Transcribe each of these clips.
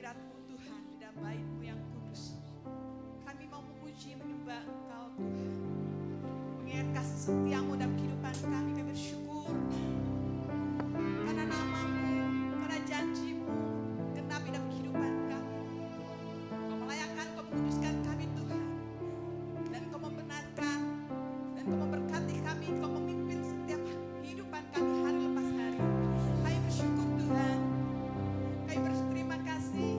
hadirat-Mu Tuhan, di dalam bait-Mu yang kudus. Kami mau memuji menyembah Engkau Tuhan. Mengingat kasih setia-Mu dalam kehidupan kami, kami bersyukur. Karena nama-Mu, karena janji-Mu genapi dalam kehidupan kami. Kau melayakkan, Kau menguduskan kami Tuhan. Dan Kau membenarkan, dan Kau memberkati kami, Kau memimpin setiap kehidupan kami hari lepas hari. Kami bersyukur Tuhan. Kami berterima kasih.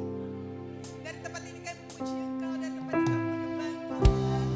Dari tempat ini kami memuji Engkau, dari tempat ini kami menyembah Engkau Tuhan.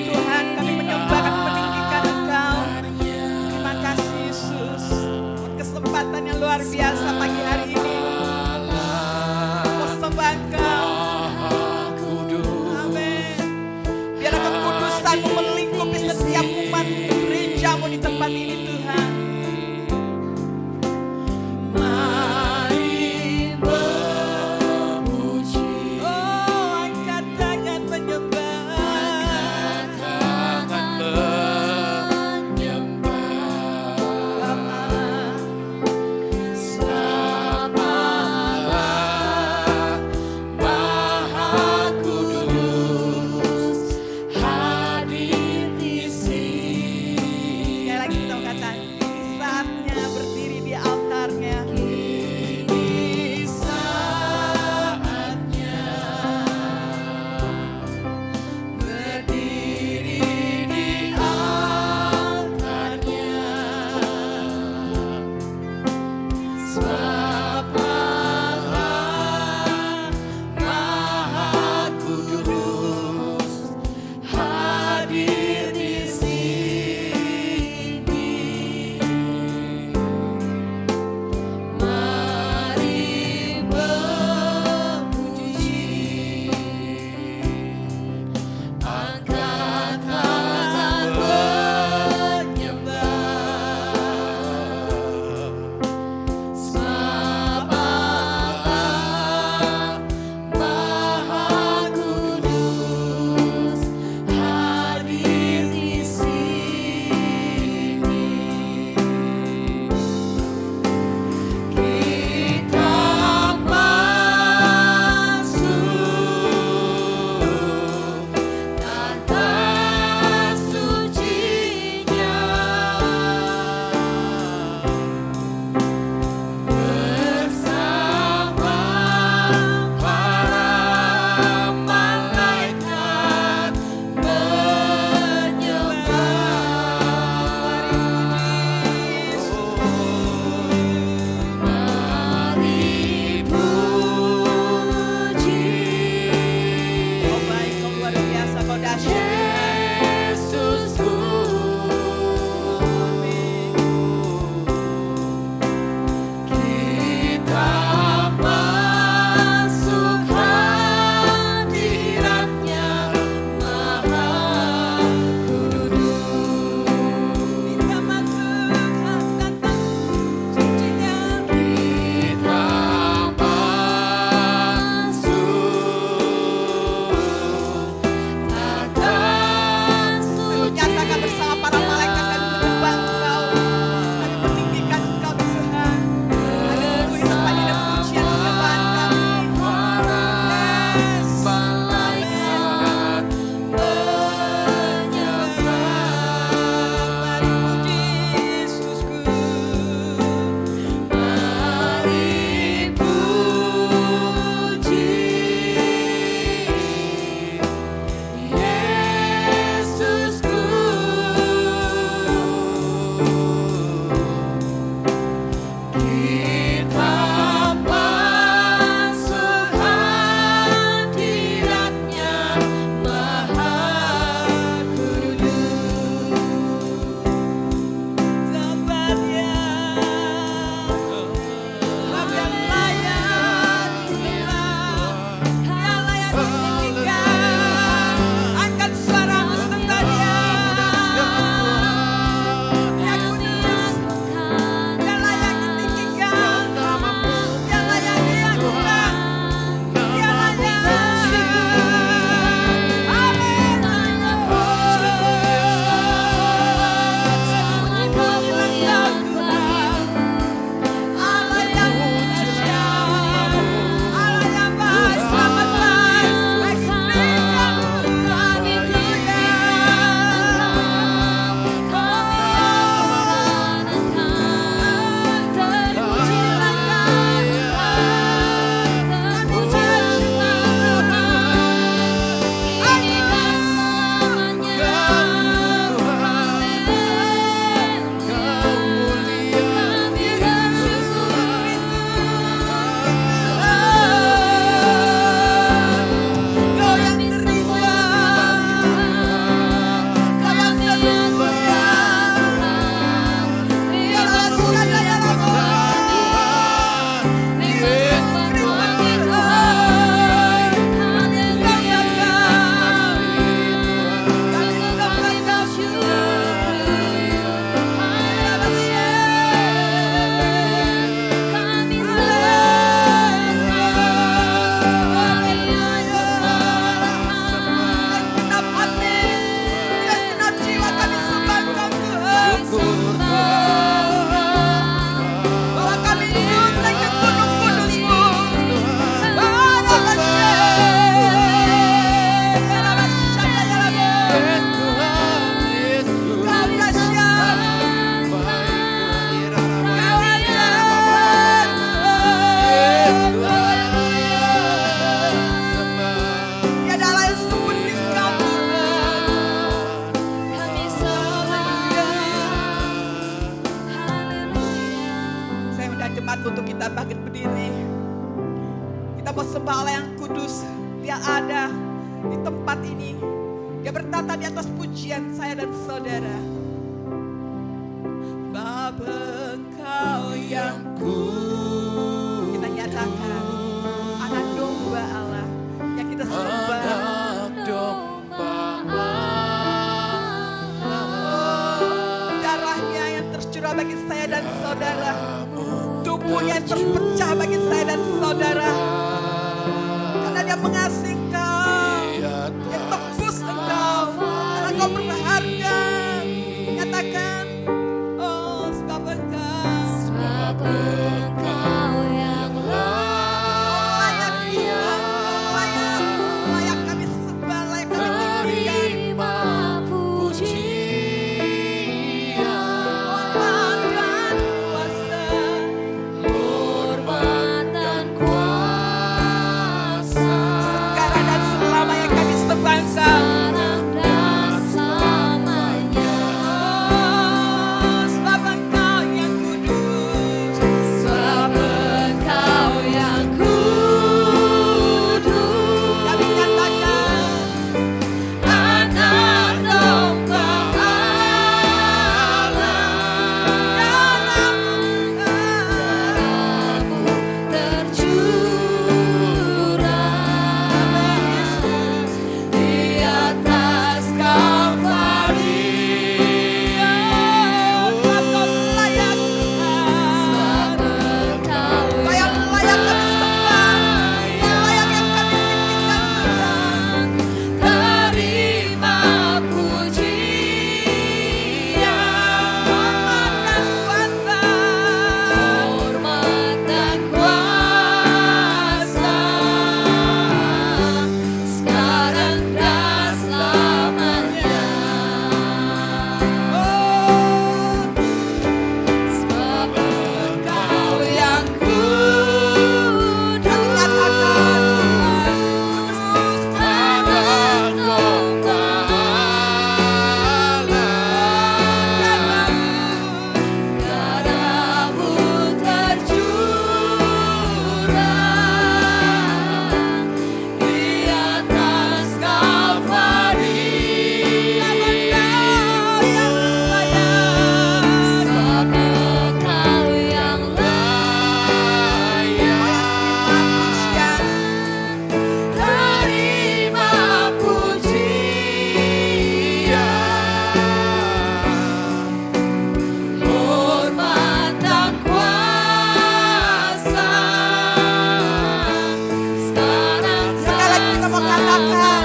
Tuhan, kami menyembah, kami meninggikan Engkau. Terima kasih Yesus, buat kesempatan yang luar biasa pagi hari ini. Mau sembah Engkau. Amin. Biarlah kekudusan-Mu melingkupi setiap umat gereja-Mu di tempat ini Tuhan. Selalu menyelamatkan saya dan saudara. Bapa Engkau yang kita nyatakan anak domba Allah yang kita sembah. Darahnya yang tercurah bagi saya dan saudara, tubuhnya yang terpecah bagi saya dan saudara, karena dia mengasihi Engkau, dia tebus Engkau, karena Engkau berharga. Nyatakan, oh sebab Engkau yang layak Tuhan, layak kami sembah, layak kami terima pujian, hormat dan kuasa, sekarang dan selamanya kami sembah Engkau. Sebab Engkau yang kudus, sebab Engkau yang kudus, kami nyatakan anak domba Allah, darahmu tercurah di atas Kalvari. Sebab Kau layak Tuhan, Kau yang layak kami sembah, Kau layak yang kami tinggikan Tuhan. Terima pujian, hormat dan kuasa, sekarang dan selamanya. Sebab Engkau yang kudus, kami nyatakan kudus anak domba Allah, darahmu tercurah di atas Kalvari. Sebab Engkau yang layak, terima pujian, hormat dan kuasa, sekarang sekali lagi kita mau katakan,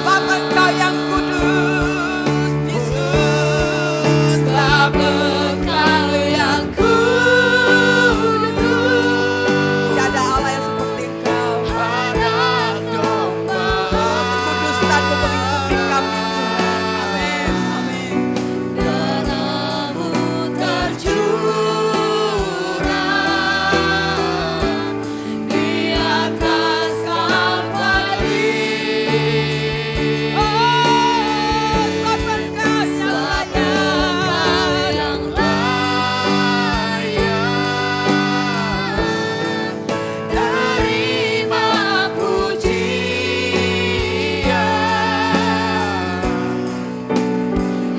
Bapa Engkau yang kudus, Yesus. Sebab Engkau yang kudus, tidak ada Allah yang seperti Engkau. Anak domba, kekudusan-Mu melingkupi kami Tuhan. Amin, amin. Darahmu tercurah di atas Kalvari. Sebab Engkau yang layak, terima pujian,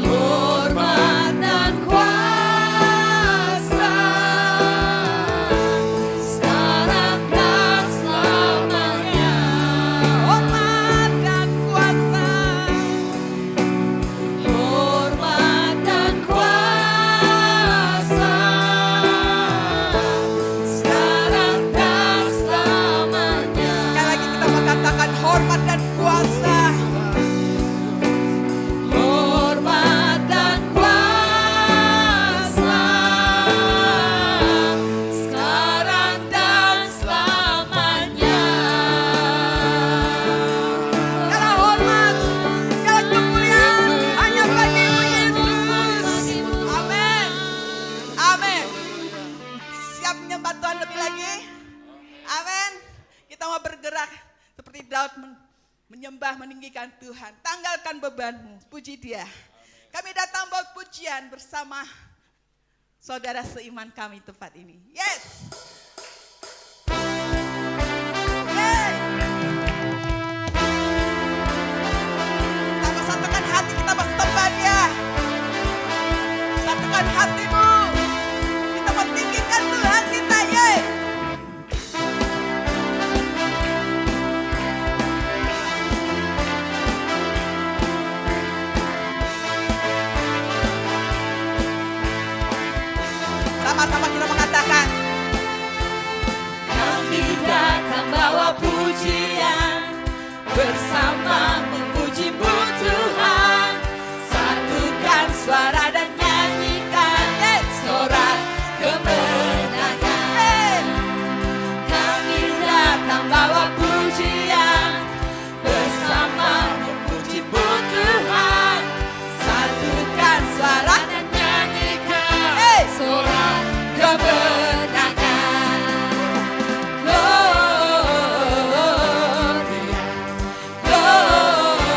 hormat dan kuasa, sekarang dan selamanya. Hormat dan kuasa, hormat dan kuasa, sekarang dan selamanya. Sekali lagi kita mengatakan hormat dan kuasa, hormat dan kuasa, sekarang dan selamanya. Segala hormat, segala kemuliaan hanya bagi-Mu Yesus. Amin, amin. Siap menyembah Tuhan lebih lagi? Amin. Kita mau bergerak seperti Daud menyembah, meninggikan Tuhan. Tanggalkan bebanmu, puji Dia. Kami datang bawa pujian bersama saudara seiman kami tempat ini. Yes. Yeay. Kita bersatukan hati, kita bersembah Sama-sama kita mengatakan, Kami datang bawa pujian, bersama memuji-Mu Tuhan. Satukan suara dan nyanyikan sorak kemenangan. Kami datang bawa pujian, bersama memuji-Mu Tuhan. Satukan suara dan nyanyikan sorak kemenangan. Gloria, gloria.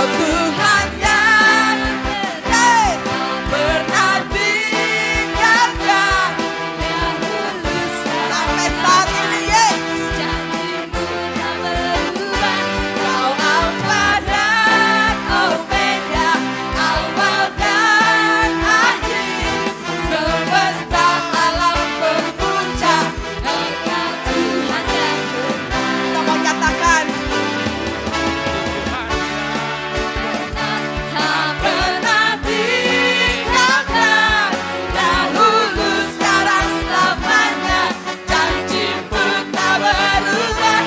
Tuhan yang hey, pernah tinggalkan dahulu Sampai saat ini Yesus. janjimu tak berubah. Kau Alfa dan Omega, awal dan akhir, semesta alam berpuncak, Engkau Tuhan yang benar. Kita mau nyatakan Tak pernah tinggalkan, dahulu sekarang selamanya, janjimu tak berubah.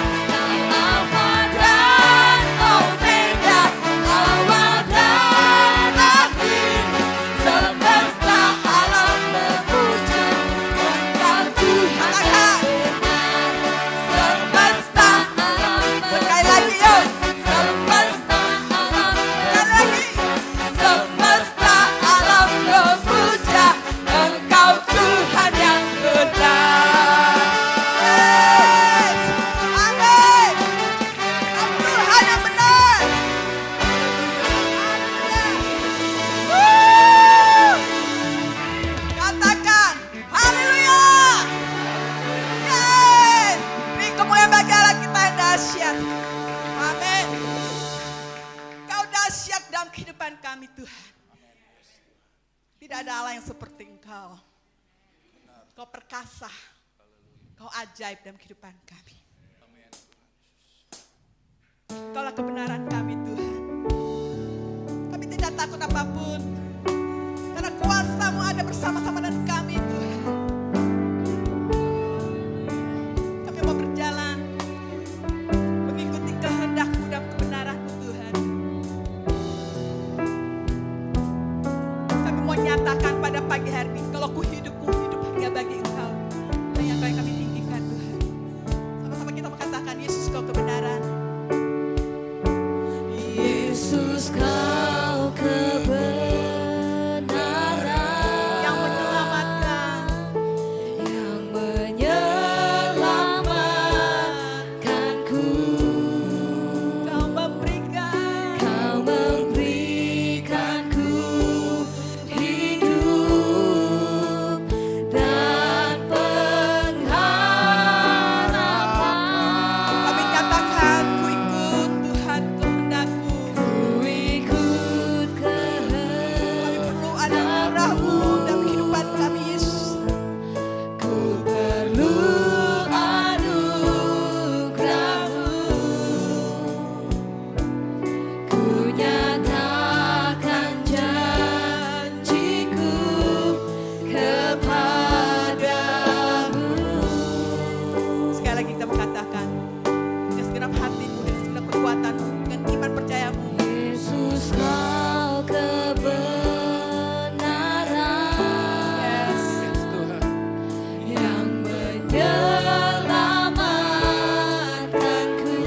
Kau Alfa dan Omega, awal dan akhir, semesta alam berpuncak, Engkau Tuhan yang benar. Semesta alam sekali lagi yuk. semesta alam Sekali lagi. semesta alam berpuja, Engkau Tuhan yang benar. Yes. Amin. Kau Tuhan yang benar. Woo. Katakan haleluya. Yes. Ini kemuliaan bagi Allah kita yang dahsyat. Amin. Kau dahsyat dalam kehidupan kami Tuhan. Tidak ada Allah yang seperti Engkau. Kau perkasa. Kau ajaib dalam kehidupan kami. Kaulah kebenaran kami Tuhan. Kami tidak takut apapun. Karena kuasa-Mu ada bersama-sama dengan kami Tuhan. Kami mau berjalan mengikuti kehendak-Mu dan kebenaran-Mu Tuhan. Kami mau nyatakan pada pagi hari ini, kalau ku hidup hanya bagi Engkau. Dan yang Kau yang kami tinggikan Tuhan. Sama-sama kita mengatakan Yesus Kau kebenaran. Yesus Kau kebenaran Yang menyelamatkan. yang menyelamatkanku. Kau memberikan. Kau memberikanku hidup dan pengharapan. Kami nyatakan ku ikut Tuhan kehendak-Mu. Ku ikut Kami perlu ada anugerah-Mu dalam kehidupan kami Yesus. Ku perlu anugerah-Mu. Ku nyatakan janjiku kepadamu. Sekali lagi kita mengatakan dengan segenap hatimu, dengan segenap kekuatanmu, dengan iman percayamu. Yesus Kau kebenaran yang menyelamatkanku.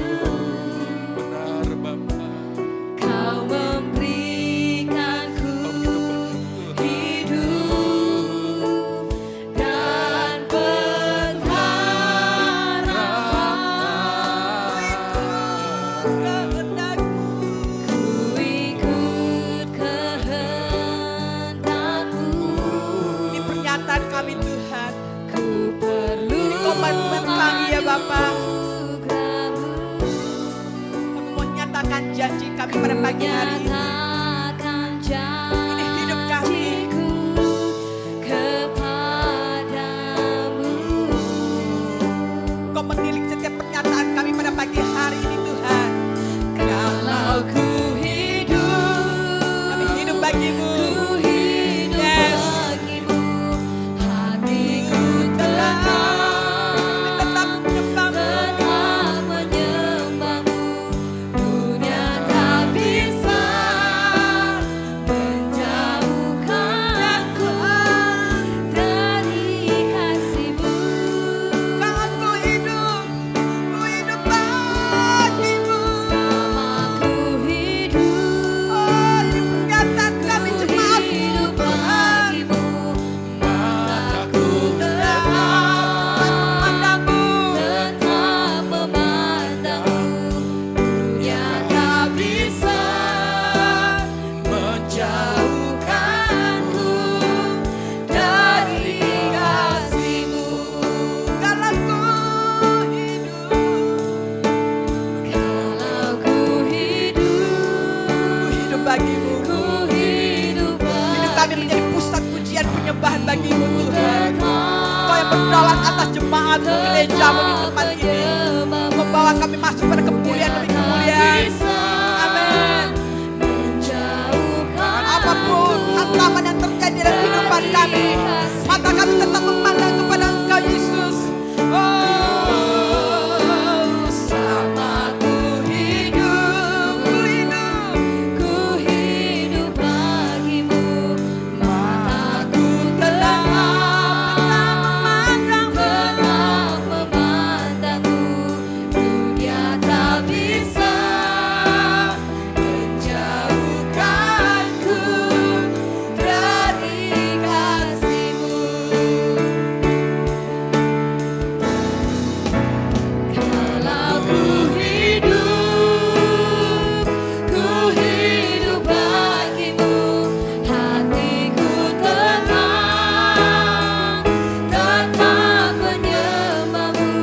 Kau memberikanku hidup dan pengharapan. Kehendak-Mu. Ku ikut kehendak-Mu. Ini pernyataan kami Tuhan. Ku perlu Ini komitmen kami ya Bapa. anugerah-Mu. Kami mau nyatakan janji kami pada pagi hari ini. Nyatakan Ini hidup kami. janjiku kepadamu. Kau menilik setiap pernyataan kami pada pagi hari ini Tuhan. Kalau ku hidup, Kami hidup bagimu. ku hidup Yes. bagimu. Hatiku Kami tenang, tetap menyembah-Mu. tetap menyembah-Mu. Dunia tak bisa bagimu. hidup Hidup kami menjadi pusat pujian penyembahan bagimu Tuhan. Kau yang berdaulat atas jemaatmu, gerejamu di tempat ini, membawa kami masuk pada kemuliaan demi kemuliaan. Amin. Apapun hantaman yang terjadi dalam kehidupan kami, mata kami tetap memandang kepada Engkau Yesus. Selama ku hidup bagimu, mataku tetap memandangmu. Dunia tak bisa menjauhkanku dari kasih-Mu. Kalau ku hidup bagimu, hatiku tenang, tetap menyembahmu.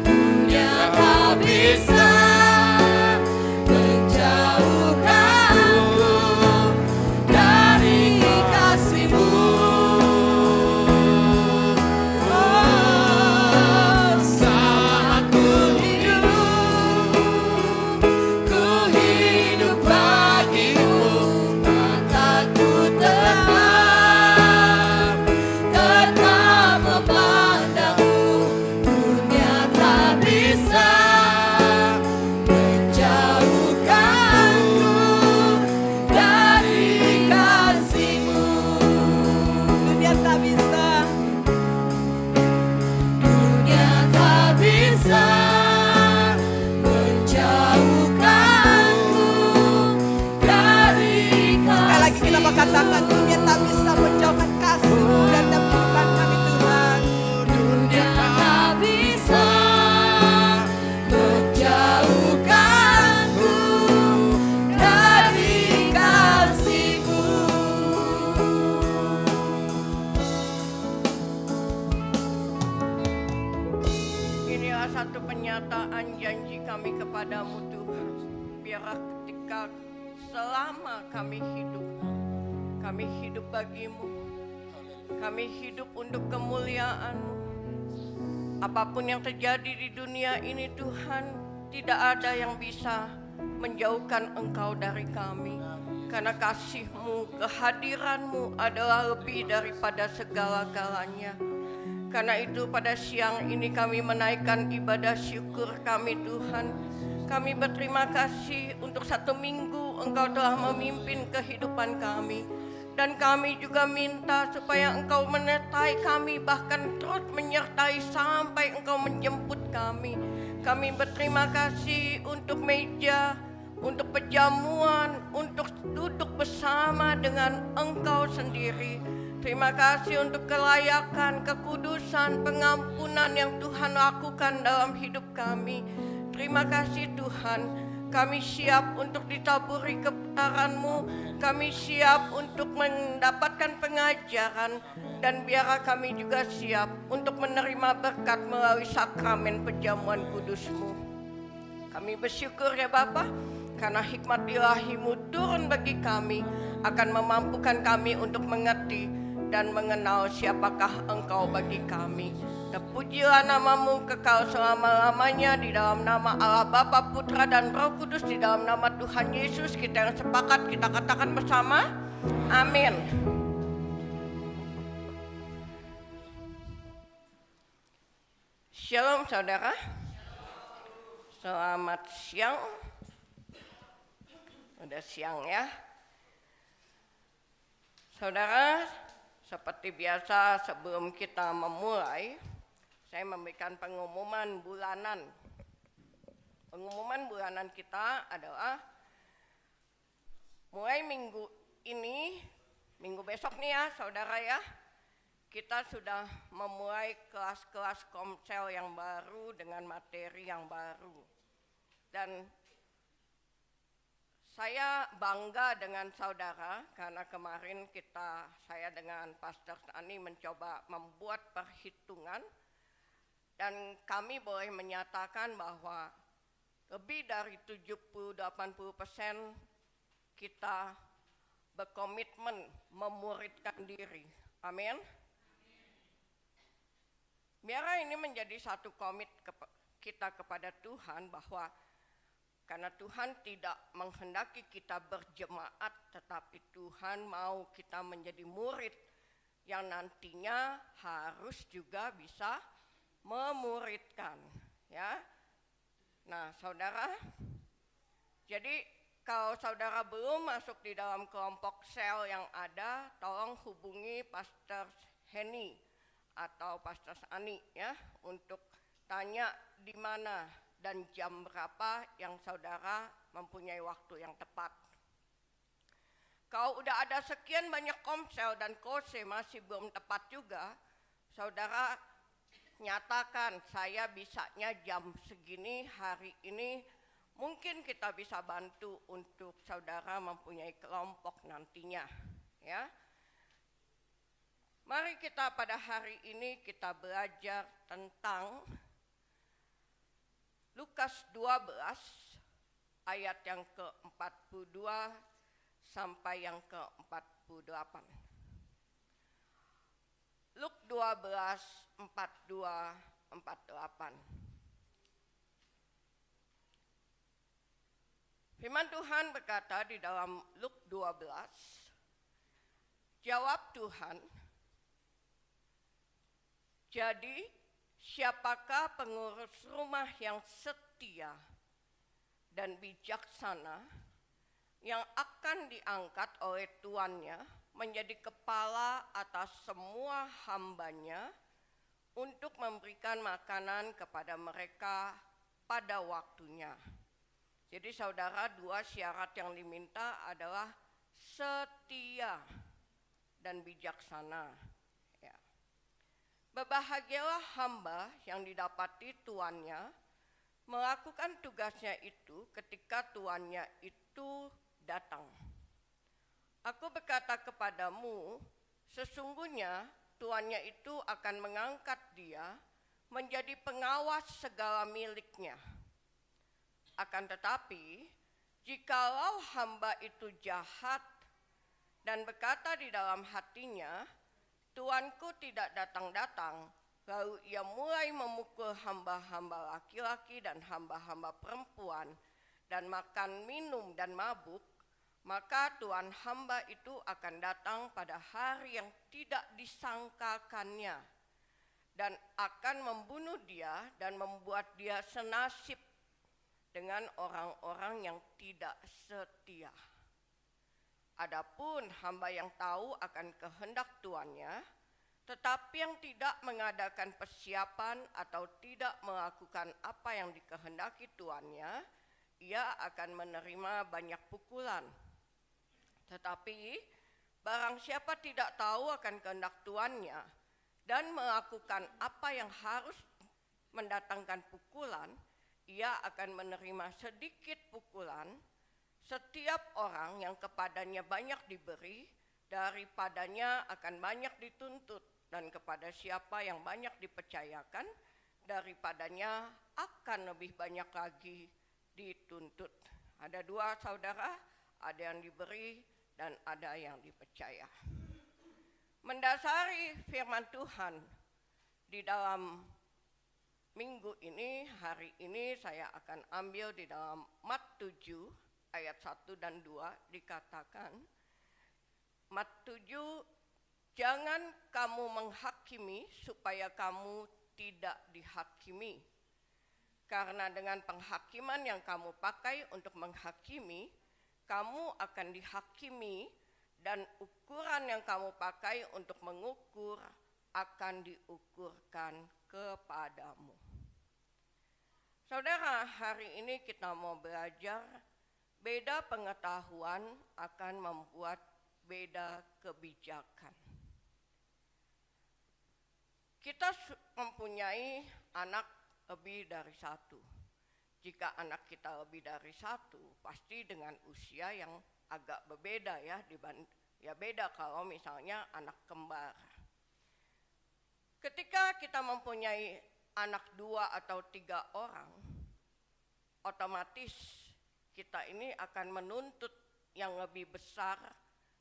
Dunia tak bisa menjauhkanku dari kasih-Mu. Selama ku hidup bagimu, mataku tetap memandangmu. Dunia tak bisa menjauhkanku dari kasih-Mu. Dunia tak bisa. Dunia tak bisa menjauhkanku dari Sekali lagi kita kasih-Mu. katakan, dunia tak bisa menjauhkan kasih-Mu dan dalam kehidupan kami Tuhan. Dunia tak bisa menjauhkanku dari kasih-Mu. Inilah satu penyataan janji kami kepadamu Tuhan. Biarlah ketika selama kami hidup bagimu, kami hidup untuk kemuliaan-Mu. Apapun yang terjadi di dunia ini Tuhan, tidak ada yang bisa menjauhkan Engkau dari kami. Karena kasih-Mu, kehadiran-Mu adalah lebih daripada segala-galanya. Karena itu pada siang ini kami menaikkan ibadah syukur kami Tuhan. Kami berterima kasih untuk 1 minggu Engkau telah memimpin kehidupan kami. Dan kami juga minta supaya Engkau menyertai kami, bahkan terus menyertai sampai Engkau menjemput kami. Kami berterima kasih untuk meja, untuk perjamuan, untuk duduk bersama dengan Engkau sendiri. Terima kasih untuk kelayakan, kekudusan, pengampunan yang Tuhan lakukan dalam hidup kami. Terima kasih Tuhan. Kami siap untuk ditaburi kebenaran-Mu. Kami siap untuk mendapatkan pengajaran. Dan biarlah kami juga siap untuk menerima berkat melalui sakramen perjamuan kudus-Mu. Kami bersyukur ya Bapa, karena hikmat ilahi-Mu turun bagi kami, akan memampukan kami untuk mengerti dan mengenal siapakah Engkau bagi kami. Terpujilah nama-Mu kekal selama-lamanya, di dalam nama Allah Bapa, Putra dan Roh Kudus, di dalam nama Tuhan Yesus kita yang sepakat kita katakan bersama, amin. Shalom saudara, selamat siang. Udah siang ya. Saudara, seperti biasa sebelum kita memulai, saya memberikan pengumuman bulanan. Pengumuman bulanan kita adalah mulai minggu ini, minggu besok nih ya saudara ya, kita sudah memulai kelas-kelas komsel yang baru dengan materi yang baru. Dan saya bangga dengan saudara karena kemarin saya dengan Pastor Tani mencoba membuat perhitungan dan kami boleh menyatakan bahwa lebih dari 70-80% kita berkomitmen memuridkan diri. Amin. Biarlah ini menjadi satu komit kita kepada Tuhan, bahwa karena Tuhan tidak menghendaki kita berjemaat, tetapi Tuhan mau kita menjadi murid yang nantinya harus juga bisa memuridkan, ya. Nah, saudara, jadi kalau saudara belum masuk di dalam kelompok sel yang ada, tolong hubungi Pastor Henny atau Pastor Ani ya, untuk tanya di mana dan jam berapa yang saudara mempunyai waktu yang tepat. Kalau udah ada sekian banyak komsel dan kose masih belum tepat juga, saudara nyatakan, saya bisanya jam segini hari ini. Mungkin kita bisa bantu untuk saudara mempunyai kelompok nantinya, ya. Mari kita pada hari ini kita belajar tentang Lukas 12 ayat yang ke-42 sampai yang ke-48. Luk 12, 42, 48. Firman Tuhan berkata di dalam Luk 12, jawab Tuhan, jadi siapakah pengurus rumah yang setia dan bijaksana yang akan diangkat oleh tuannya menjadi kepala atas semua hambanya untuk memberikan makanan kepada mereka pada waktunya. Jadi saudara, dua syarat yang diminta adalah setia dan bijaksana. Ya. Berbahagialah hamba yang didapati tuannya melakukan tugasnya itu ketika tuannya itu datang. Aku berkata kepadamu, sesungguhnya tuannya itu akan mengangkat dia menjadi pengawas segala miliknya. Akan tetapi, jikalau hamba itu jahat dan berkata di dalam hatinya, tuanku tidak datang-datang, lalu ia mulai memukul hamba-hamba laki-laki dan hamba-hamba perempuan, dan makan, minum, dan mabuk, maka tuan hamba itu akan datang pada hari yang tidak disangkakannya, dan akan membunuh dia dan membuat dia senasib dengan orang-orang yang tidak setia. Adapun hamba yang tahu akan kehendak tuannya, tetapi yang tidak mengadakan persiapan atau tidak melakukan apa yang dikehendaki tuannya, ia akan menerima banyak pukulan. Tetapi barang siapa tidak tahu akan kehendak tuannya dan melakukan apa yang harus mendatangkan pukulan, ia akan menerima sedikit pukulan. Setiap orang yang kepadanya banyak diberi, daripadanya akan banyak dituntut, dan kepada siapa yang banyak dipercayakan, daripadanya akan lebih banyak lagi dituntut. Ada dua saudara, ada yang diberi dan ada yang dipercaya. Mendasari firman Tuhan di dalam minggu ini, hari ini saya akan ambil di dalam Mat 7 ayat 1 dan 2 dikatakan, Mat 7, jangan kamu menghakimi supaya kamu tidak dihakimi. Karena dengan penghakiman yang kamu pakai untuk menghakimi, kamu akan dihakimi, dan ukuran yang kamu pakai untuk mengukur akan diukurkan kepadamu. Saudara, hari ini kita mau belajar beda pengetahuan akan membuat beda kebijakan. Kita mempunyai anak lebih dari satu. Jika anak kita lebih dari satu, pasti dengan usia yang agak berbeda ya, beda kalau misalnya anak kembar. Ketika kita mempunyai anak 2 atau 3 orang, otomatis kita ini akan menuntut yang lebih besar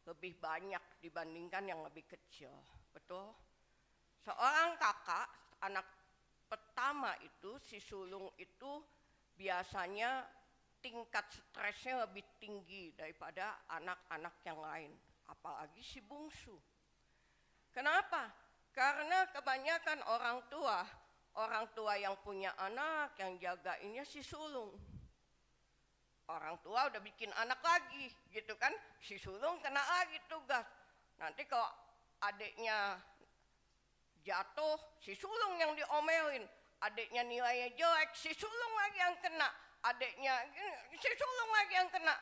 lebih banyak dibandingkan yang lebih kecil, betul? Seorang kakak, anak pertama itu, si sulung itu biasanya tingkat stresnya lebih tinggi daripada anak-anak yang lain, apalagi si bungsu. Kenapa? Karena kebanyakan orang tua yang punya anak yang jagainnya si sulung. Orang tua udah bikin anak lagi gitu kan, si sulung kena lagi tugas. Nanti kalau adiknya jatuh, si sulung yang diomelin. Adiknya nilainya jelek, si sulung lagi yang kena. Adiknya si sulung lagi yang kena.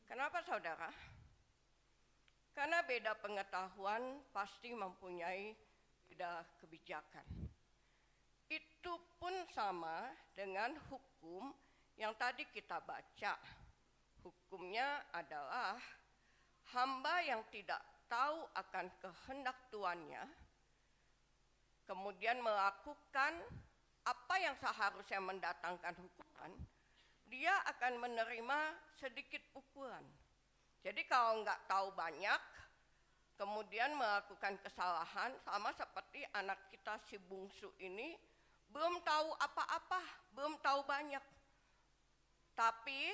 Kenapa saudara? Karena beda pengetahuan pasti mempunyai beda kebijakan. Itu pun sama dengan hukum yang tadi kita baca. Hukumnya adalah hamba yang tidak tahu akan kehendak tuannya, kemudian melakukan apa yang seharusnya mendatangkan hukuman, dia akan menerima sedikit pukulan. Jadi kalau nggak tahu banyak, kemudian melakukan kesalahan, sama seperti anak kita si bungsu ini, belum tahu apa-apa, belum tahu banyak. Tapi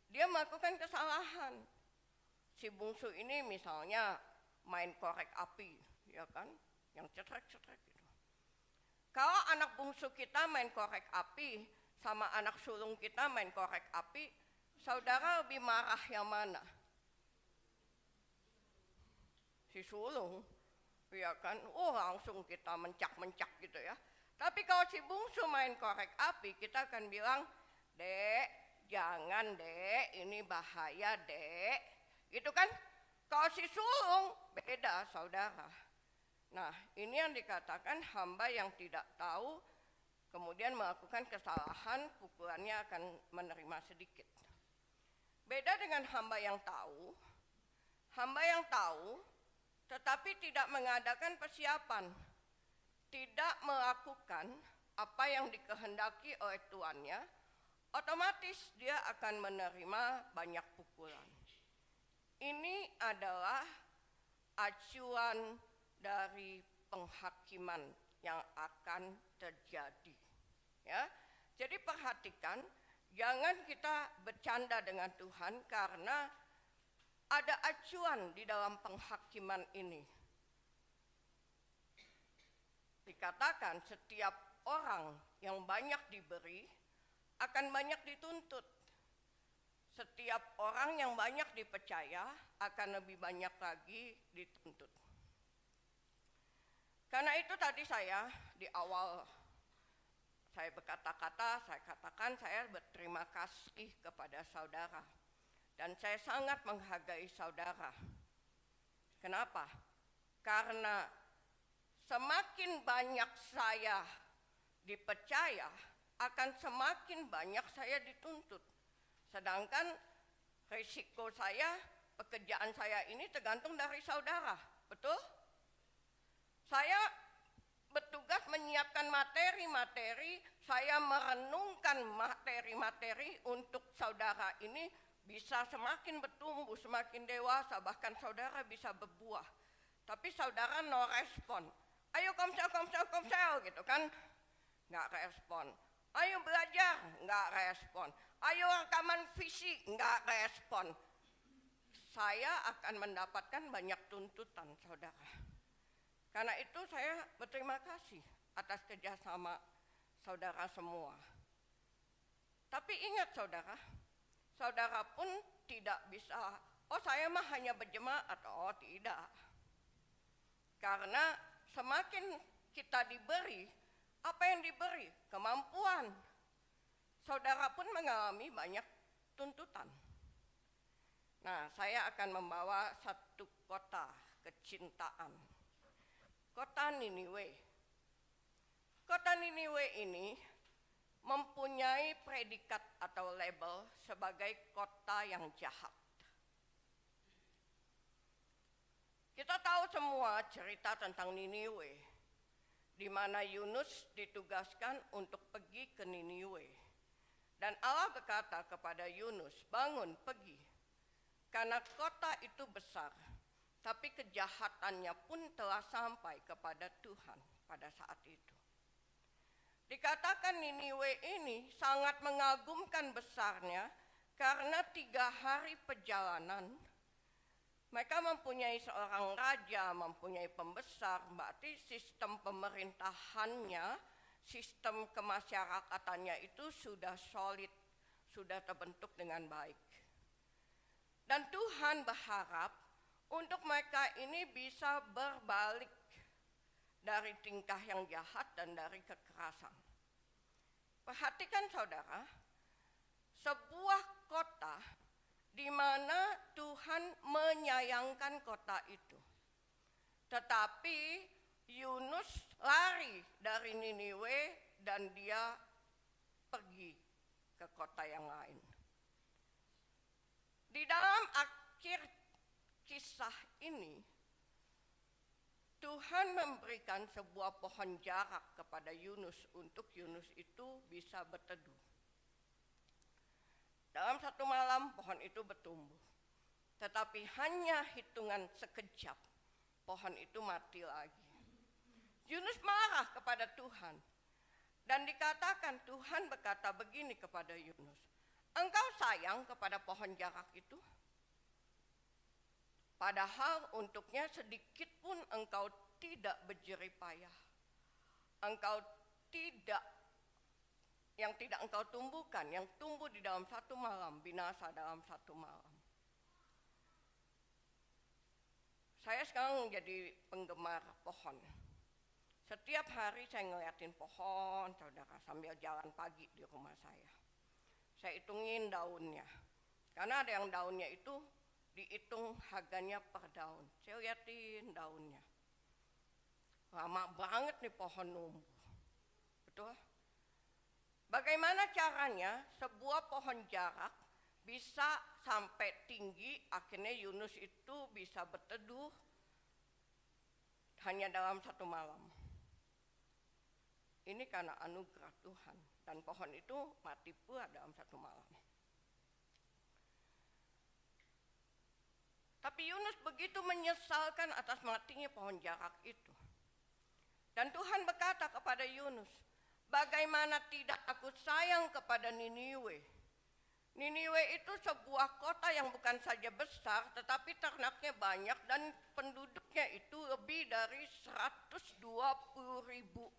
dia melakukan kesalahan. Si bungsu ini misalnya main korek api, ya kan, yang cetrek-cetrek gitu. Kalau anak bungsu kita main korek api, sama anak sulung kita main korek api, saudara lebih marah yang mana? Si sulung, ya kan, langsung kita mencak-mencak gitu ya. Tapi kalau si bungsu main korek api, kita akan bilang, Dek, jangan Dek, ini bahaya Dek. Gitu kan? Kalau si sulung, beda saudara. Nah, ini yang dikatakan hamba yang tidak tahu, kemudian melakukan kesalahan, pukulannya akan menerima sedikit. Beda dengan hamba yang tahu tetapi tidak mengadakan persiapan, tidak melakukan apa yang dikehendaki oleh tuannya, otomatis dia akan menerima banyak pukulan. Ini adalah acuan dari penghakiman yang akan terjadi. Ya, jadi perhatikan, jangan kita bercanda dengan Tuhan karena ada acuan di dalam penghakiman ini. Dikatakan setiap orang yang banyak diberi akan banyak dituntut. Setiap orang yang banyak dipercaya akan lebih banyak lagi dituntut. Karena itu tadi saya di awal saya berkata-kata, saya katakan saya berterima kasih kepada saudara. Dan saya sangat menghargai saudara. Kenapa? Karena semakin banyak saya dipercaya, akan semakin banyak saya dituntut. Sedangkan risiko saya, pekerjaan saya ini tergantung dari saudara. Betul? Saya bertugas menyiapkan materi-materi, saya merenungkan materi-materi untuk saudara ini bisa semakin bertumbuh, semakin dewasa, bahkan saudara bisa berbuah. Tapi saudara no respon. Ayo komsel gitu kan, nggak respon. Ayo belajar, nggak respon. Ayo rekaman visi, nggak respon. Saya akan mendapatkan banyak tuntutan saudara. Karena itu saya berterima kasih atas kerjasama saudara semua. Tapi ingat saudara, saudara pun tidak bisa, saya mah hanya berjemaat, tidak. Karena semakin kita diberi, apa yang diberi? Kemampuan. Saudara pun mengalami banyak tuntutan. Nah, saya akan membawa satu kota kecintaan. Kota Niniwe. Kota Niniwe ini mempunyai predikat atau label sebagai kota yang jahat. Kita tahu semua cerita tentang Niniwe, di mana Yunus ditugaskan untuk pergi ke Niniwe. Dan Allah berkata kepada Yunus, bangun, pergi. Karena kota itu besar, tapi kejahatannya pun telah sampai kepada Tuhan pada saat itu. Dikatakan Niniwe ini sangat mengagumkan besarnya karena 3 hari perjalanan. Mereka mempunyai seorang raja, mempunyai pembesar, berarti sistem pemerintahannya, sistem kemasyarakatannya itu sudah solid, sudah terbentuk dengan baik. Dan Tuhan berharap untuk mereka ini bisa berbalik dari tingkah yang jahat dan dari kekerasan. Perhatikan saudara, sebuah kota di mana Tuhan menyayangkan kota itu. Tetapi Yunus lari dari Niniwe dan dia pergi ke kota yang lain. Di dalam akhir kisah ini, Tuhan memberikan sebuah pohon jarak kepada Yunus untuk Yunus itu bisa berteduh. Dalam satu malam pohon itu bertumbuh, tetapi hanya hitungan sekejap pohon itu mati lagi. Yunus marah kepada Tuhan dan dikatakan Tuhan berkata begini kepada Yunus, engkau sayang kepada pohon jarak itu? Padahal untuknya sedikit pun engkau tidak berjerih payah. Engkau tidak, yang tidak engkau tumbuhkan, yang tumbuh di dalam satu malam, binasa dalam satu malam. Saya sekarang jadi penggemar pohon. Setiap hari saya ngeliatin pohon, saudara, sambil jalan pagi di rumah saya. Saya hitungin daunnya. Karena ada yang daunnya itu dihitung harganya per daun. Saya liatin daunnya. Lama banget nih pohon numbuh. Betul? Bagaimana caranya sebuah pohon jarak bisa sampai tinggi, akhirnya Yunus itu bisa berteduh hanya dalam satu malam. Ini karena anugerah Tuhan. Dan pohon itu mati pula dalam satu malam. Tapi Yunus begitu menyesalkan atas matinya pohon jarak itu. Dan Tuhan berkata kepada Yunus, bagaimana tidak aku sayang kepada Niniwe. Niniwe itu sebuah kota yang bukan saja besar, tetapi ternaknya banyak dan penduduknya itu lebih dari 120.000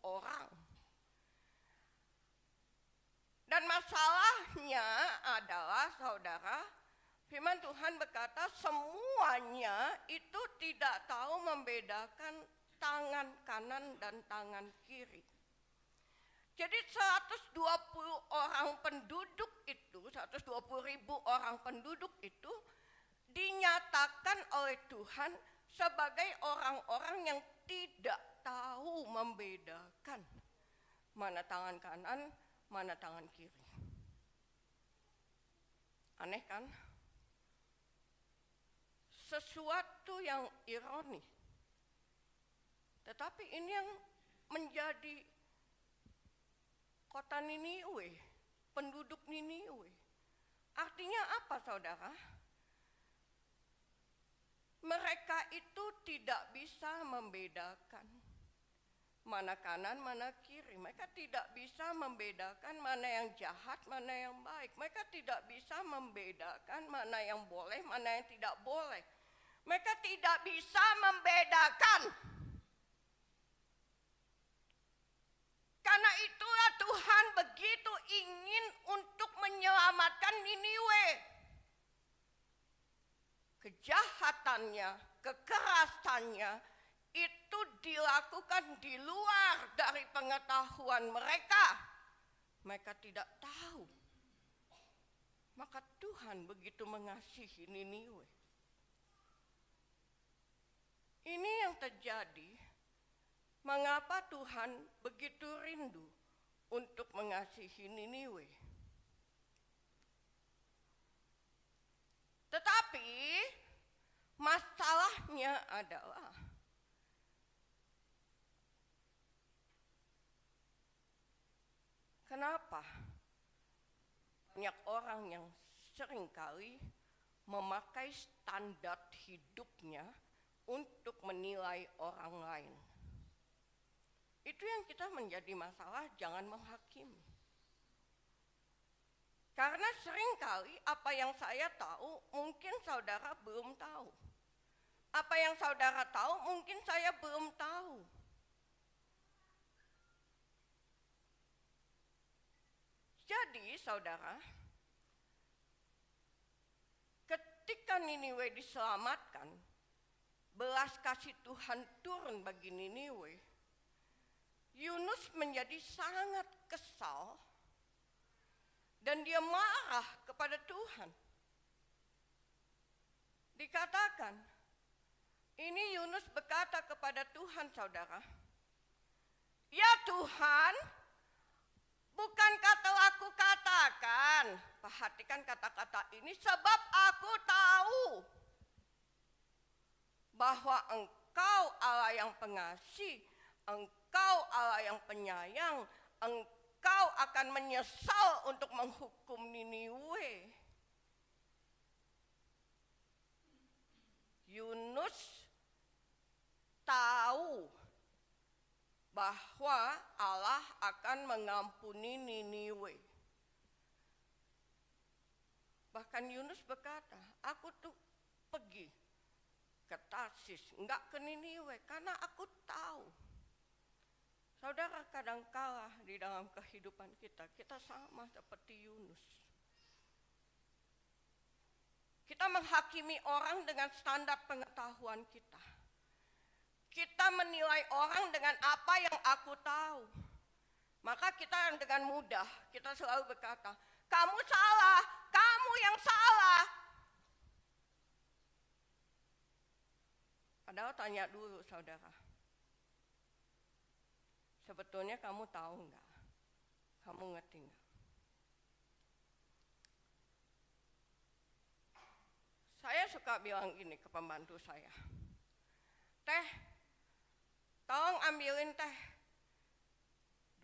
orang. Dan masalahnya adalah, saudara, firman Tuhan berkata semuanya itu tidak tahu membedakan tangan kanan dan tangan kiri. Jadi 120 orang penduduk itu, 120.000 orang penduduk itu dinyatakan oleh Tuhan sebagai orang-orang yang tidak tahu membedakan mana tangan kanan, mana tangan kiri. Aneh kan? Sesuatu yang ironis. Tetapi ini yang menjadi kota Niniwe, penduduk Niniwe. Artinya apa, saudara? Mereka itu tidak bisa membedakan mana kanan, mana kiri. Mereka tidak bisa membedakan mana yang jahat, mana yang baik. Mereka tidak bisa membedakan mana yang boleh, mana yang tidak boleh. Mereka tidak bisa membedakan. Karena itulah Tuhan begitu ingin untuk menyelamatkan Niniwe. Kejahatannya, kekerasannya itu dilakukan di luar dari pengetahuan mereka. Mereka tidak tahu. Maka Tuhan begitu mengasihi Niniwe. Ini yang terjadi. Mengapa Tuhan begitu rindu untuk mengasihi Niniwe? Tetapi masalahnya adalah kenapa banyak orang yang seringkali memakai memakai standar hidupnya untuk menilai orang lain. Itu yang kita menjadi masalah, jangan menghakimi. Karena seringkali apa yang saya tahu mungkin saudara belum tahu. Apa yang saudara tahu mungkin saya belum tahu. Jadi saudara, ketika Niniwe diselamatkan, belas kasih Tuhan turun bagi Niniwe, Yunus menjadi sangat kesal dan dia marah kepada Tuhan. Dikatakan, ini Yunus berkata kepada Tuhan, saudara, "Ya Tuhan, bukankah telah aku katakan," perhatikan kata-kata ini, "sebab aku tahu bahwa Engkau Allah yang pengasih, Engkau Allah yang penyayang, Engkau akan menyesal untuk menghukum Niniwe." Yunus tahu bahwa Allah akan mengampuni Niniwe. Bahkan Yunus berkata, "Aku tuh pergi ke Tarsis, enggak ke Niniwe, karena aku tahu." Saudara, kadangkala di dalam kehidupan kita sama seperti Yunus. Kita menghakimi orang dengan standar pengetahuan kita. Kita menilai orang dengan apa yang aku tahu. Maka kita dengan mudah, kita selalu berkata, "Kamu salah, kamu yang salah." Padahal tanya dulu saudara, sebetulnya kamu tahu enggak? Kamu ngerti enggak? Saya suka bilang gini ke pembantu saya, "Teh, tolong ambilin teh."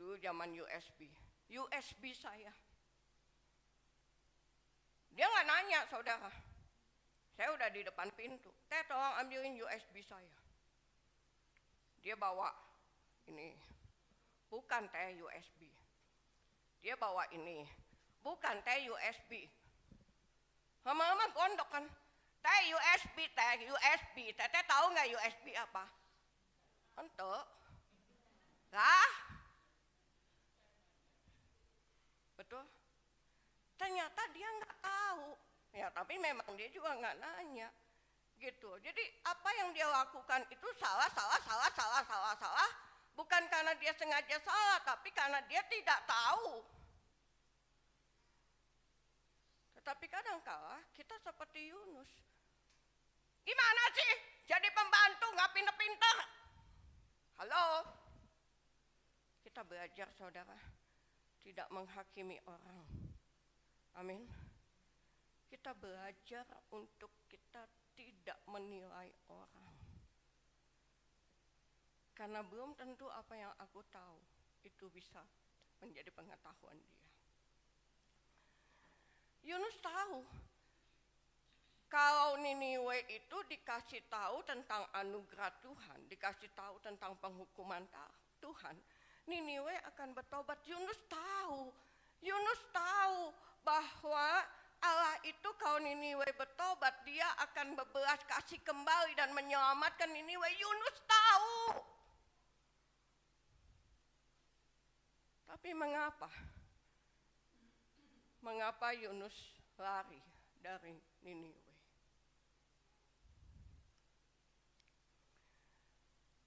Dulu zaman USB saya. Dia nggak nanya saudara, saya udah di depan pintu, "Teh, tolong ambilin USB saya." Dia bawa ini, bukan teh USB. Dia bawa ini, bukan teh USB. Lama-lama gondok kan, "Teh USB, teh USB." Teteh tahu nggak USB apa? Untuk, lah, betul. Ternyata dia nggak tahu. Ya, tapi memang dia juga nggak nanya, gitu. Jadi apa yang dia lakukan itu salah, bukan karena dia sengaja salah, tapi karena dia tidak tahu. Tetapi kadangkala kita seperti Yunus. Gimana sih jadi pembantu nggak pinter-pinter? Halo? Kita belajar saudara, tidak menghakimi orang. Amin. Kita belajar untuk kita tidak menilai orang. Karena belum tentu apa yang aku tahu itu bisa menjadi pengetahuan dia. Yunus tahu kalau Niniwe itu dikasih tahu tentang anugerah Tuhan, dikasih tahu tentang penghukuman Tuhan, Niniwe akan bertobat. Yunus tahu bahwa Allah itu kalau Niniwe bertobat, dia akan berbelas kasih kembali dan menyelamatkan Niniwe. Yunus tahu. Tapi mengapa? Mengapa Yunus lari dari Niniwe?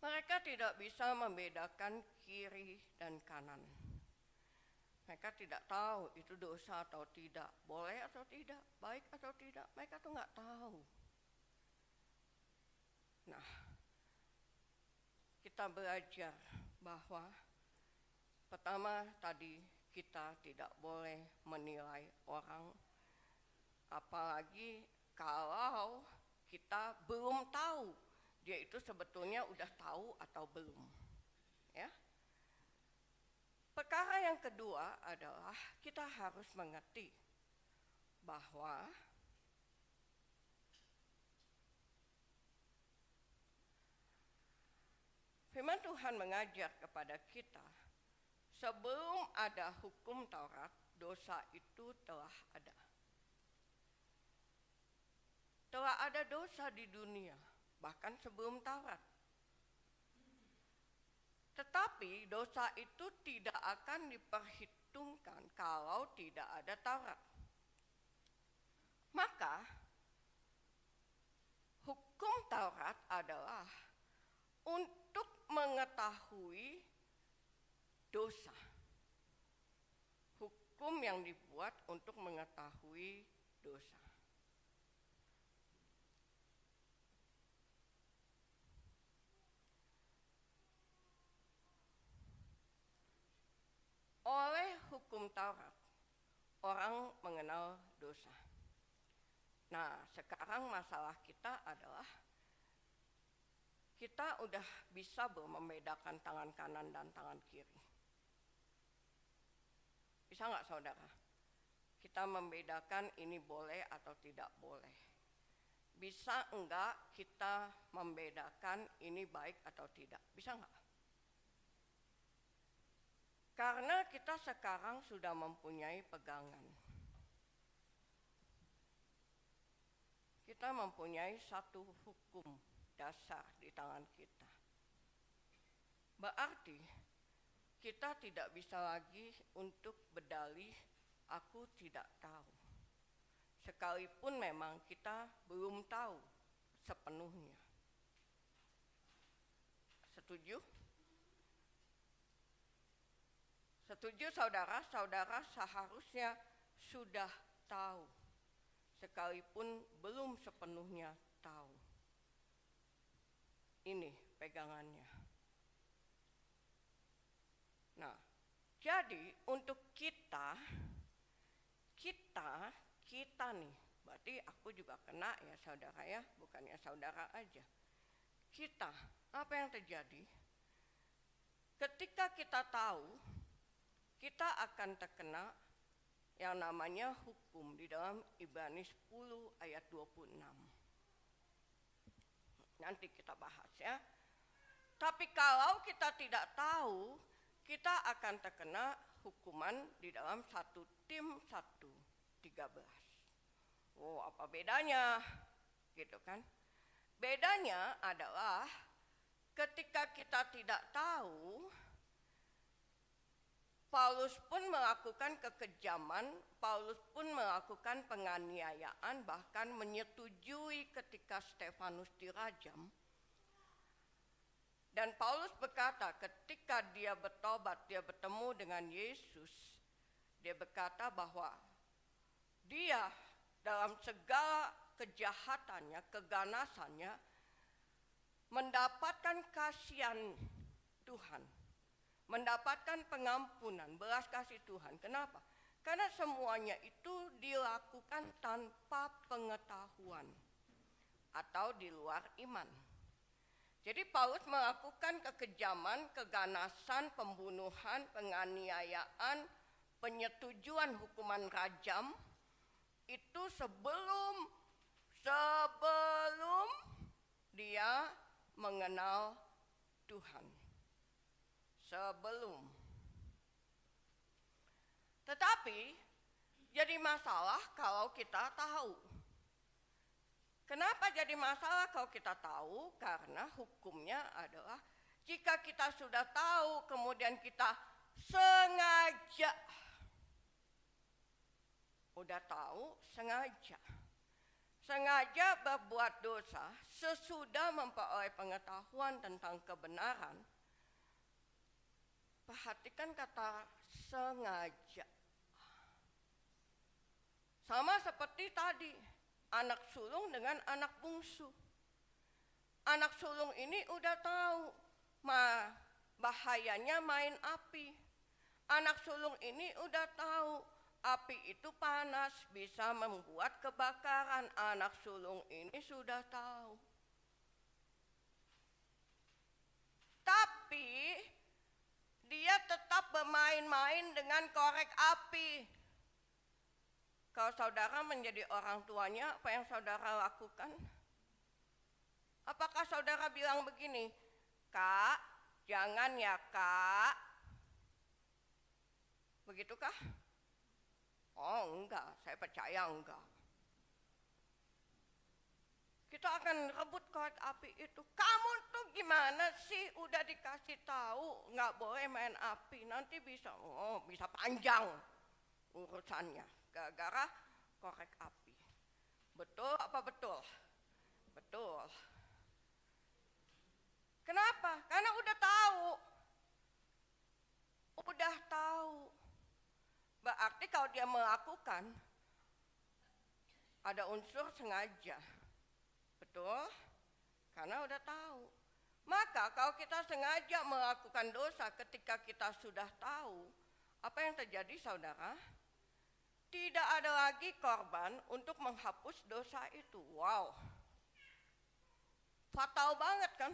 Mereka tidak bisa membedakan kiri dan kanan. Mereka tidak tahu itu dosa atau tidak, boleh atau tidak, baik atau tidak. Mereka tuh nggak tahu. Nah, kita belajar bahwa pertama tadi kita tidak boleh menilai orang, apalagi kalau kita belum tahu dia itu sebetulnya udah tahu atau belum. Ya. Perkara yang kedua adalah kita harus mengerti bahwa Firman Tuhan mengajar kepada kita, sebelum ada hukum Taurat, dosa itu telah ada. Telah ada dosa di dunia, bahkan sebelum Taurat. Tetapi dosa itu tidak akan diperhitungkan kalau tidak ada Taurat. Maka hukum Taurat adalah untuk mengetahui dosa. Hukum yang dibuat untuk mengetahui dosa. Oleh hukum Taurat, orang mengenal dosa. Nah, sekarang masalah kita adalah kita udah bisa membedakan tangan kanan dan tangan kiri. Bisa nggak saudara? Kita membedakan ini boleh atau tidak boleh. Bisa enggak kita membedakan ini baik atau tidak? Bisa nggak? Karena kita sekarang sudah mempunyai pegangan. Kita mempunyai satu hukum dasar di tangan kita. Berarti kita tidak bisa lagi untuk berdalih aku tidak tahu. Sekalipun memang kita belum tahu sepenuhnya. Setuju? Setuju saudara? Saudara seharusnya sudah tahu. Sekalipun belum sepenuhnya tahu. Ini pegangannya. Nah, jadi untuk kita nih, berarti aku juga kena ya saudara ya, bukannya saudara aja. Kita, apa yang terjadi? Ketika kita tahu, kita akan terkena yang namanya hukum di dalam Ibrani 10 ayat 26. Nanti kita bahas ya. Tapi kalau kita tidak tahu, kita akan terkena hukuman di dalam 1 Tim 1:13. Oh, apa bedanya? Gitu kan? Bedanya adalah ketika kita tidak tahu, Paulus pun melakukan kekejaman, Paulus pun melakukan penganiayaan, bahkan menyetujui ketika Stefanus dirajam. Dan Paulus berkata ketika dia bertobat, dia bertemu dengan Yesus, dia berkata bahwa dia dalam segala kejahatannya, keganasannya, mendapatkan kasihan Tuhan. Mendapatkan pengampunan, belas kasih Tuhan. Kenapa? Karena semuanya itu dilakukan tanpa pengetahuan atau di luar iman. Jadi Paulus melakukan kekejaman, keganasan, pembunuhan, penganiayaan, penyetujuan hukuman rajam itu sebelum dia mengenal Tuhan. Sebelum. Tetapi jadi masalah kalau kita tahu. Kenapa jadi masalah kalau kita tahu? Karena hukumnya adalah jika kita sudah tahu kemudian kita sengaja. Udah tahu sengaja berbuat dosa sesudah memperoleh pengetahuan tentang kebenaran. Perhatikan kata sengaja. Sama seperti tadi, anak sulung dengan anak bungsu. Anak sulung ini udah tahu bahayanya main api. Anak sulung ini udah tahu api itu panas, bisa membuat kebakaran. Anak sulung ini sudah tahu. Tapi dia tetap bermain-main dengan korek api. Kalau saudara menjadi orang tuanya, apa yang saudara lakukan? Apakah saudara bilang begini, Kak, Jangan ya Kak. Begitukah? Oh enggak, saya percaya enggak. Kita akan rebut korek api itu. Kamu tuh gimana sih? Udah dikasih tahu nggak boleh main api. Nanti bisa panjang urusannya. Gara-gara korek api. Betul apa betul? Betul. Kenapa? Karena udah tahu. Udah tahu. Berarti kalau dia melakukan, ada unsur sengaja. Betul? Karena udah tahu. Maka kalau kita sengaja melakukan dosa ketika kita sudah tahu, apa yang terjadi saudara? Tidak ada lagi korban untuk menghapus dosa itu. Wow. Fatal banget kan?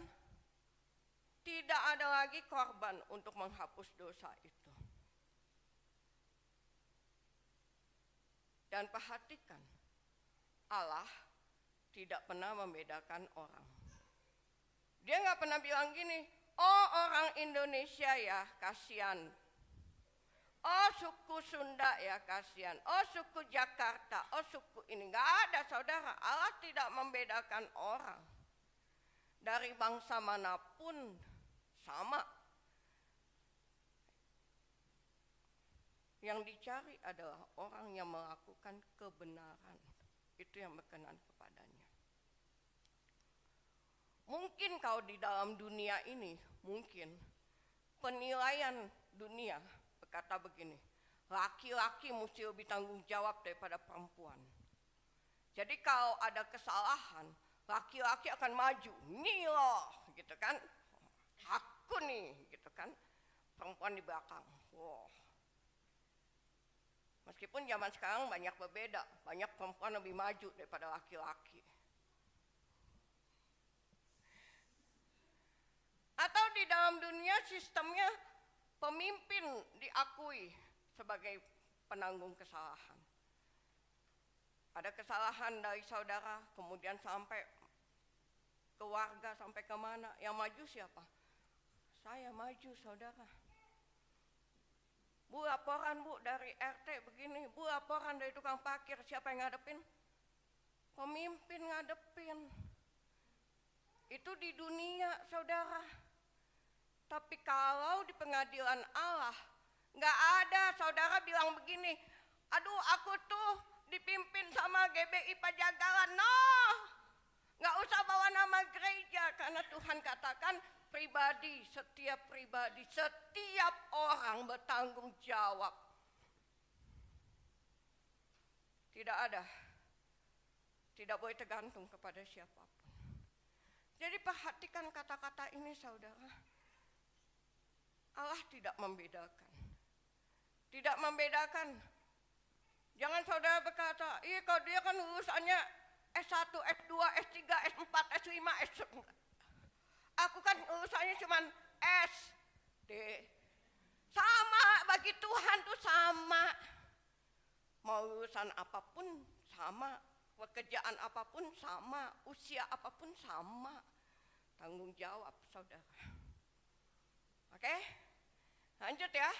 Tidak ada lagi korban untuk menghapus dosa itu. Dan perhatikan, Allah tidak pernah membedakan orang. Dia nggak pernah bilang gini, oh orang Indonesia ya kasihan. Oh suku Sunda ya kasihan. Oh suku Jakarta, oh suku ini. Nggak ada saudara, Allah tidak membedakan orang. Dari bangsa manapun sama. Yang dicari adalah orang yang melakukan kebenaran. Itu yang berkenan kepadanya. Mungkin kalau di dalam dunia ini, mungkin penilaian dunia berkata begini, laki-laki mesti lebih tanggung jawab daripada perempuan. Jadi kalau ada kesalahan, laki-laki akan maju, nih loh, gitu kan, aku nih, gitu kan, perempuan di belakang. Wow. Meskipun zaman sekarang banyak berbeda, banyak perempuan lebih maju daripada laki-laki. Atau di dalam dunia sistemnya pemimpin diakui sebagai penanggung kesalahan. Ada kesalahan dari saudara, kemudian sampai ke warga, sampai kemana, yang maju siapa? Saya maju saudara. Bu laporan bu dari RT begini, bu laporan dari tukang parkir, siapa yang ngadepin? Pemimpin ngadepin. Itu di dunia saudara. Tapi kalau di pengadilan Allah, nggak ada saudara bilang begini, aduh aku tuh dipimpin sama GBI Pajagalan, no, nggak usah bawa nama gereja, karena Tuhan katakan pribadi, setiap orang bertanggung jawab. Tidak ada, tidak boleh tergantung kepada siapapun. Jadi perhatikan kata-kata ini saudara. Allah tidak membedakan. Tidak membedakan. Jangan saudara berkata, iya kalau dia kan lulusannya S1, S2, S3, S4, S5, S6. Aku kan lulusannya cuma SD. Sama, bagi Tuhan tuh sama. Mau lulusan apapun sama, pekerjaan apapun sama, usia apapun sama. Tanggung jawab saudara. Oke? Lanjut ya.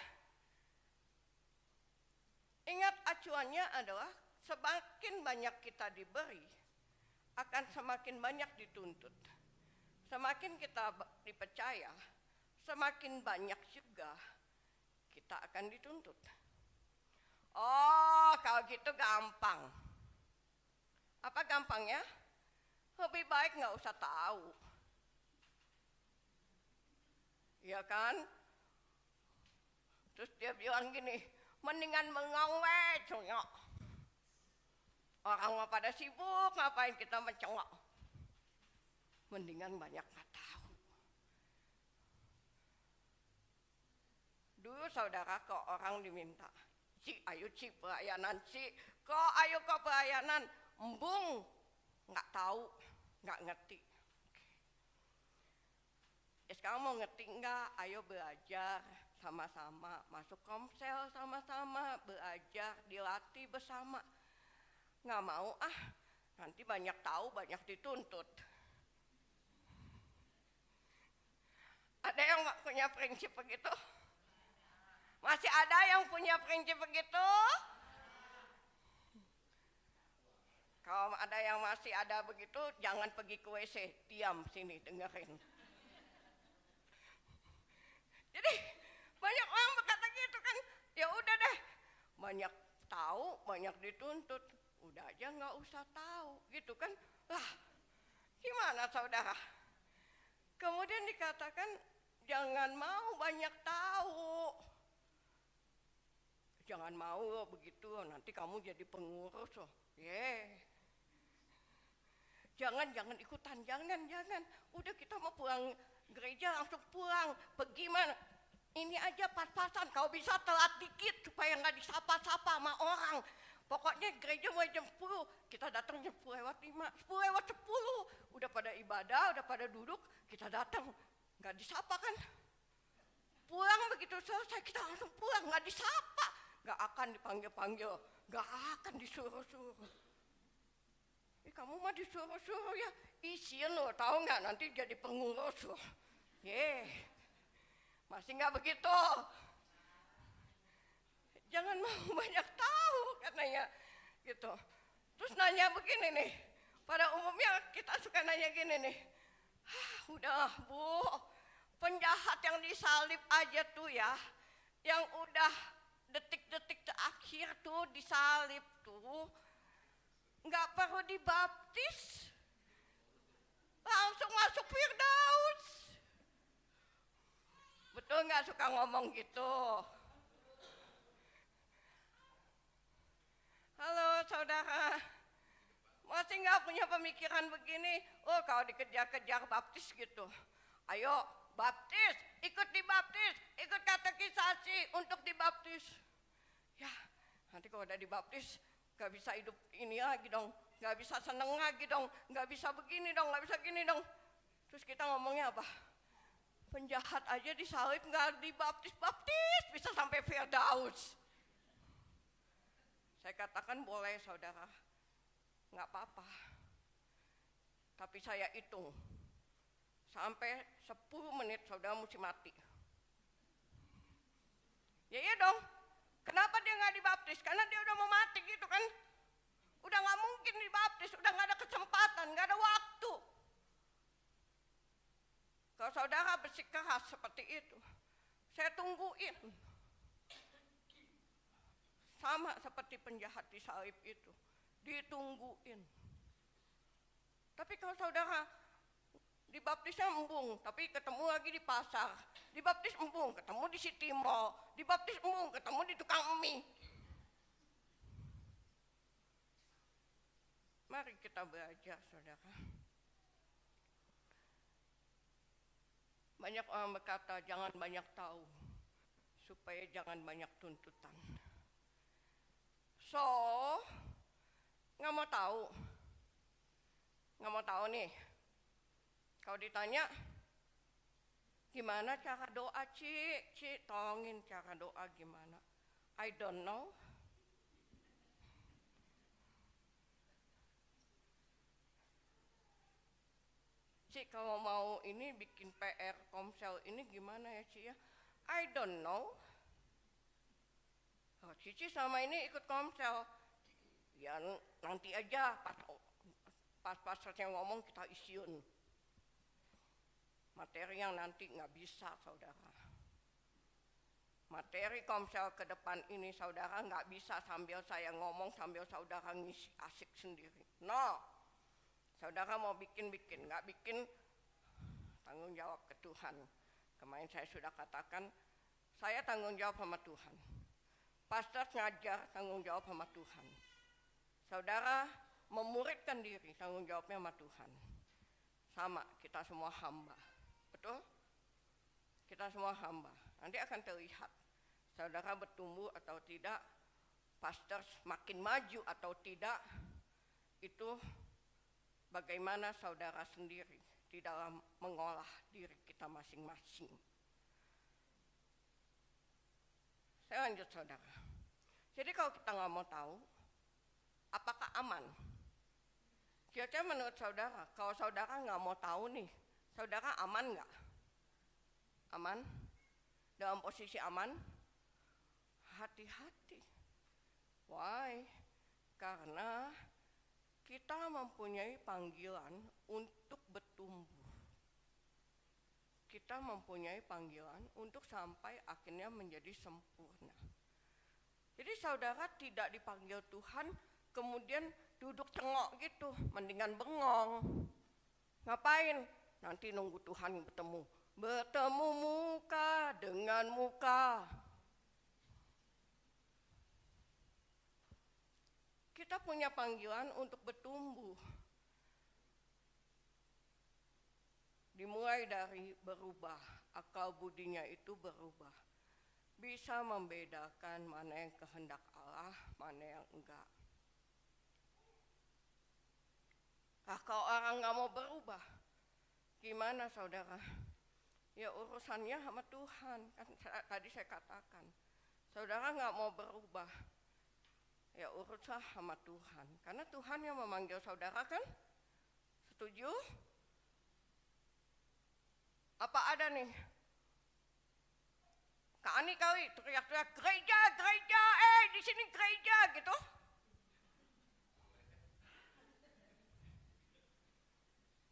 Ingat acuannya adalah semakin banyak kita diberi, akan semakin banyak dituntut. Semakin kita dipercaya, semakin banyak juga kita akan dituntut. Oh, kalau gitu gampang. Apa gampangnya? Lebih baik nggak usah tahu. Ya kan? Terus dia bilang gini, mendingan bengong weh, congok. Orang pada sibuk, ngapain kita mencengok? Mendingan banyak nggak tahu. Dulu saudara kok orang diminta, Ci, ayo Ci pelayanan Ci, kok ayo kok pelayanan, embung, nggak tahu, nggak ngerti. Ya sekarang mau ngerti enggak? Ayo belajar sama-sama, masuk komsel sama-sama, belajar, dilatih bersama. Nggak mau nanti banyak tahu, banyak dituntut. Ada yang nggak punya prinsip begitu? Masih ada yang punya prinsip begitu? Kalau ada yang masih ada begitu, jangan pergi ke WC, diam sini dengerin. Jadi banyak orang berkata gitu kan, ya udah deh, banyak tahu, banyak dituntut, udah aja nggak usah tahu, gitu kan? Lah, gimana saudara? Kemudian dikatakan jangan mau banyak tahu, jangan mau begitu, nanti kamu jadi pengurus loh, Jangan ikutan, jangan. Udah kita mau pulang gereja langsung pulang. Pergi mana? Ini aja pas-pasan. Kau bisa telat dikit supaya nggak disapa-sapa sama orang. Pokoknya gereja mulai jam 10. Kita datang jam 10 lewat 5, 10 lewat 10. Udah pada ibadah, udah pada duduk. Kita datang, nggak disapa kan? Pulang begitu selesai kita langsung pulang, nggak disapa. Nggak akan dipanggil-panggil, nggak akan disuruh-suruh. Kamu mah disuruh-suruh ya, isin loh, tahu nggak nanti jadi pengurus loh. Masih nggak begitu? Jangan mau banyak tahu katanya gitu. Terus nanya begini nih, pada umumnya kita suka nanya gini nih, udah Bu, penjahat yang disalib aja tuh ya, yang udah detik-detik terakhir tuh disalib tuh, nggak perlu dibaptis, langsung masuk Firdaus. Betul nggak suka ngomong gitu? Halo saudara, masih nggak punya pemikiran begini? Oh kalau dikejar-kejar baptis gitu, ayo baptis, ikut dibaptis, ikut katekisasi untuk dibaptis. Ya nanti kalau udah dibaptis gak bisa hidup ini lagi dong, gak bisa seneng lagi dong, gak bisa begini dong, gak bisa gini dong. Terus kita ngomongnya apa? Penjahat aja disalib gak dibaptis-baptis bisa sampai Firdaus. Saya katakan boleh saudara, gak apa-apa. Tapi saya hitung sampai 10 menit saudara mesti mati. Ya iya dong. Kenapa dia nggak dibaptis? Karena dia udah mau mati gitu kan. Udah nggak mungkin dibaptis, udah nggak ada kesempatan, nggak ada waktu. Kalau saudara bersikeras seperti itu, saya tungguin. Sama seperti penjahat disalib itu, ditungguin. Tapi kalau saudara dibaptisnya embung, tapi ketemu lagi di pasar. Dibaptis embung, ketemu di City Mall. Dibaptis embung, ketemu di tukang mie. Mari kita belajar, saudara. Banyak orang berkata, jangan banyak tahu, supaya jangan banyak tuntutan. So, nggak mau tahu nih. Kalau ditanya, gimana cara doa Ci, tolongin cara doa gimana? I don't know. Ci kalau mau ini bikin PR Komsel ini gimana ya Ci ya? I don't know. Oh, Cici sama ini ikut Komsel. Ya nanti aja pas pastornya ngomong kita isiun. Materi yang nanti nggak bisa saudara. Materi Komsel ke depan ini saudara nggak bisa sambil saya ngomong sambil saudara ngisi asik sendiri. No, saudara mau bikin, nggak bikin tanggung jawab ke Tuhan. Kemarin saya sudah katakan, saya tanggung jawab sama Tuhan. Pastor ngajar tanggung jawab sama Tuhan. Saudara memuridkan diri tanggung jawabnya sama Tuhan. Sama, kita semua hamba. Betul? Kita semua hamba. Nanti akan terlihat saudara bertumbuh atau tidak, pastor makin maju atau tidak, itu bagaimana saudara sendiri di dalam mengolah diri kita masing-masing. Saya lanjut saudara. Jadi kalau kita nggak mau tahu, apakah aman? Kira-kira menurut saudara, kalau saudara nggak mau tahu nih, saudara aman nggak? Aman? Dalam posisi aman? Hati-hati. Why? Karena kita mempunyai panggilan untuk bertumbuh. Kita mempunyai panggilan untuk sampai akhirnya menjadi sempurna. Jadi saudara tidak dipanggil Tuhan kemudian duduk cengok gitu, mendingan bengong. Ngapain? Nanti nunggu Tuhan bertemu. Bertemu muka dengan muka. Kita punya panggilan untuk bertumbuh. Dimulai dari berubah, akal budinya itu berubah. Bisa membedakan mana yang kehendak Allah, mana yang enggak. Kalau orang nggak mau berubah, gimana saudara? Ya urusannya sama Tuhan, kan tadi saya katakan. Saudara nggak mau berubah, ya uruslah sama Tuhan. Karena Tuhan yang memanggil saudara kan? Setuju? Apa ada nih? Kak Ani kali teriak-teriak gereja, gereja, di sini gereja gitu.